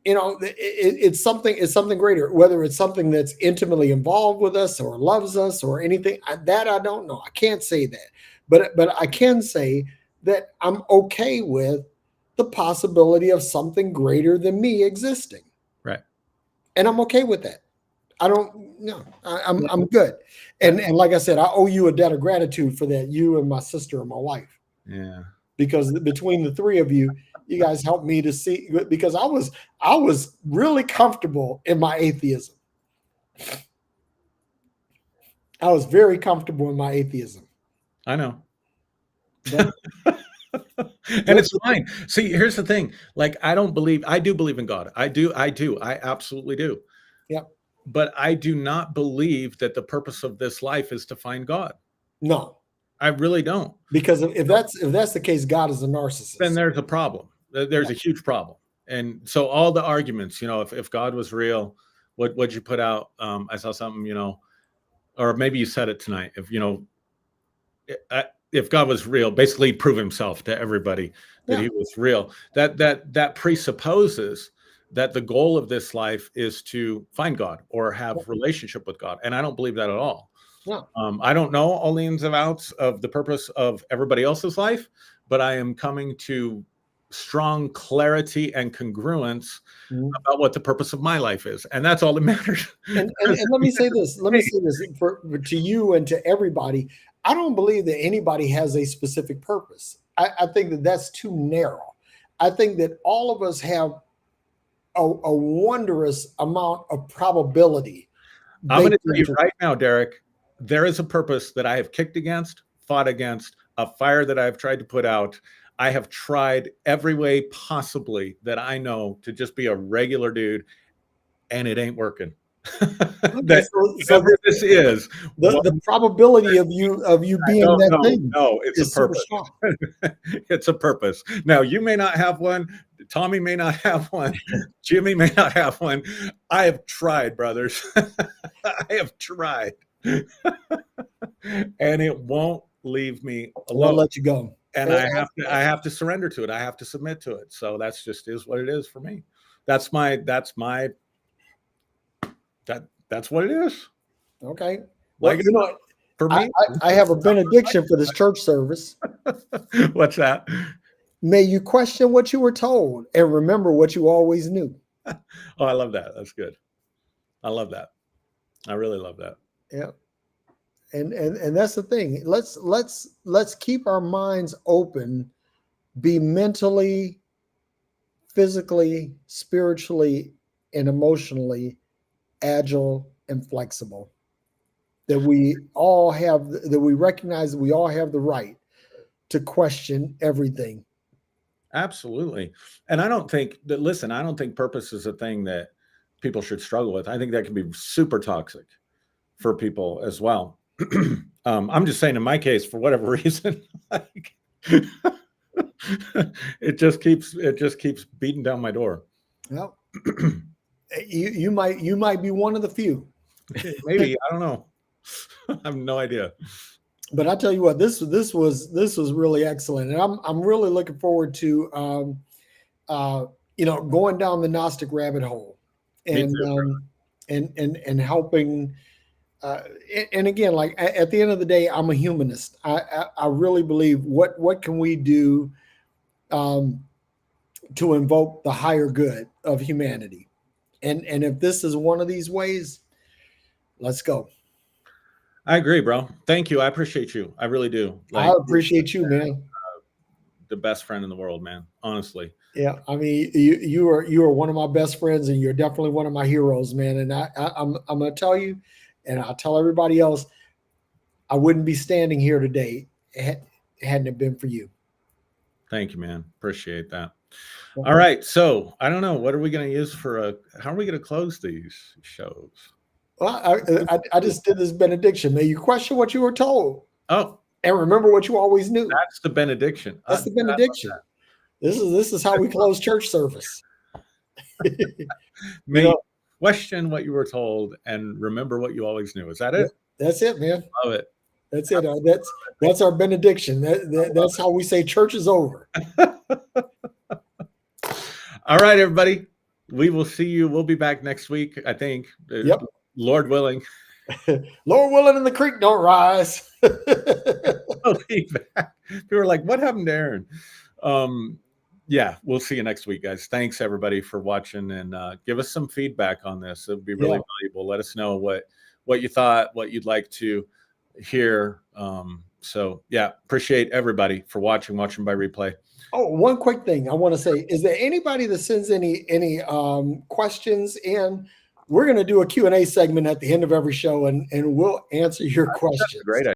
it's something greater, whether it's something that's intimately involved with us or loves us or anything that I don't know. I can't say that, but I can say that I'm okay with the possibility of something greater than me existing. Right. And I'm okay with that. I don't know. I'm good. And like I said, I owe you a debt of gratitude for that. You and my sister and my wife. Yeah. Because between the three of you, you guys helped me to see, because I was really comfortable in my atheism. I was very comfortable in my atheism. I know. And it's fine. See, here's the thing. Like, I do believe in God. I do. I absolutely do. Yep. But I do not believe that the purpose of this life is to find God. No. I really don't. Because if that's the case, God is a narcissist. Then there's a problem. There's a huge problem. And so all the arguments, if God was real, what'd you put out? I saw something, or maybe you said it tonight. If God was real, basically prove himself to everybody that he was real. That presupposes that the goal of this life is to find God or have relationship with God. And I don't believe that at all. No. I don't know all the ins and outs of the purpose of everybody else's life, but I am coming to strong clarity and congruence about what the purpose of my life is. And that's all that matters. And let me say this, to you and to everybody. I don't believe that anybody has a specific purpose. I think that that's too narrow. I think that all of us have a wondrous amount of probability. I'm going to tell you right now, Derrick, there is a purpose that I have kicked against, fought against, a fire that I've tried to put out. I have tried every way possibly that I know to just be a regular dude, and it ain't working. Whatever this is, the probability of you being that thing. No, it's a purpose. It's a purpose. Now, you may not have one. Tommy may not have one. Jimmy may not have one. I have tried, brothers. I have tried. And it won't leave me alone. I'll let you go. And I have to surrender to it. I have to submit to it. So that's just is what it is for me. That's what it is. Okay. Well, for me, I have a benediction for this church service. What's that? May you question what you were told and remember what you always knew. Oh, I love that. That's good. I love that. I really love that. Yeah. And that's the thing. Let's keep our minds open, be mentally, physically, spiritually, and emotionally agile and flexible. That we recognize that we all have the right to question everything. Absolutely. And I don't think purpose is a thing that people should struggle with. I think that can be super toxic for people as well. I'm just saying in my case, for whatever reason, it just keeps beating down my door. Well, you might be one of the few. Maybe, I don't know. I have no idea. But I tell you what, this was really excellent, and I'm really looking forward to going down the Gnostic rabbit hole and helping. And again, like at the end of the day, I'm a humanist. I really believe what can we do to invoke the higher good of humanity, and if this is one of these ways, let's go. I agree, bro. Thank you. I appreciate you. I really do. I appreciate you, man. The best friend in the world, man. Honestly. Yeah, I mean, you are one of my best friends, and you're definitely one of my heroes, man. And I'm gonna tell you, and I'll tell everybody else, I wouldn't be standing here today hadn't it been for you. Thank you, man. Appreciate that. All right. So I don't know. What are we going to use for how are we going to close these shows? Well, I just did this benediction. May you question what you were told. Oh, and remember what you always knew. That's the benediction. That's the benediction. This is how we close church service. May question what you were told and remember what you always knew. Is that it? That's it, man. Love it. That's it. That's our benediction. That's how we say church is over. All right, everybody. We will see you. We'll be back next week, I think. Yep. Lord willing. Lord willing, and the creek don't rise. I'll be back. People were like, what happened to Aaron? Yeah, we'll see you next week, guys. Thanks, everybody, for watching, and give us some feedback on this. It would be really valuable. Let us know what you thought, what you'd like to hear. So, yeah, appreciate everybody for watching by replay. Oh, one quick thing I want to say. Is there anybody that sends any questions? And we're going to do a Q&A segment at the end of every show, and we'll answer your questions. Great idea.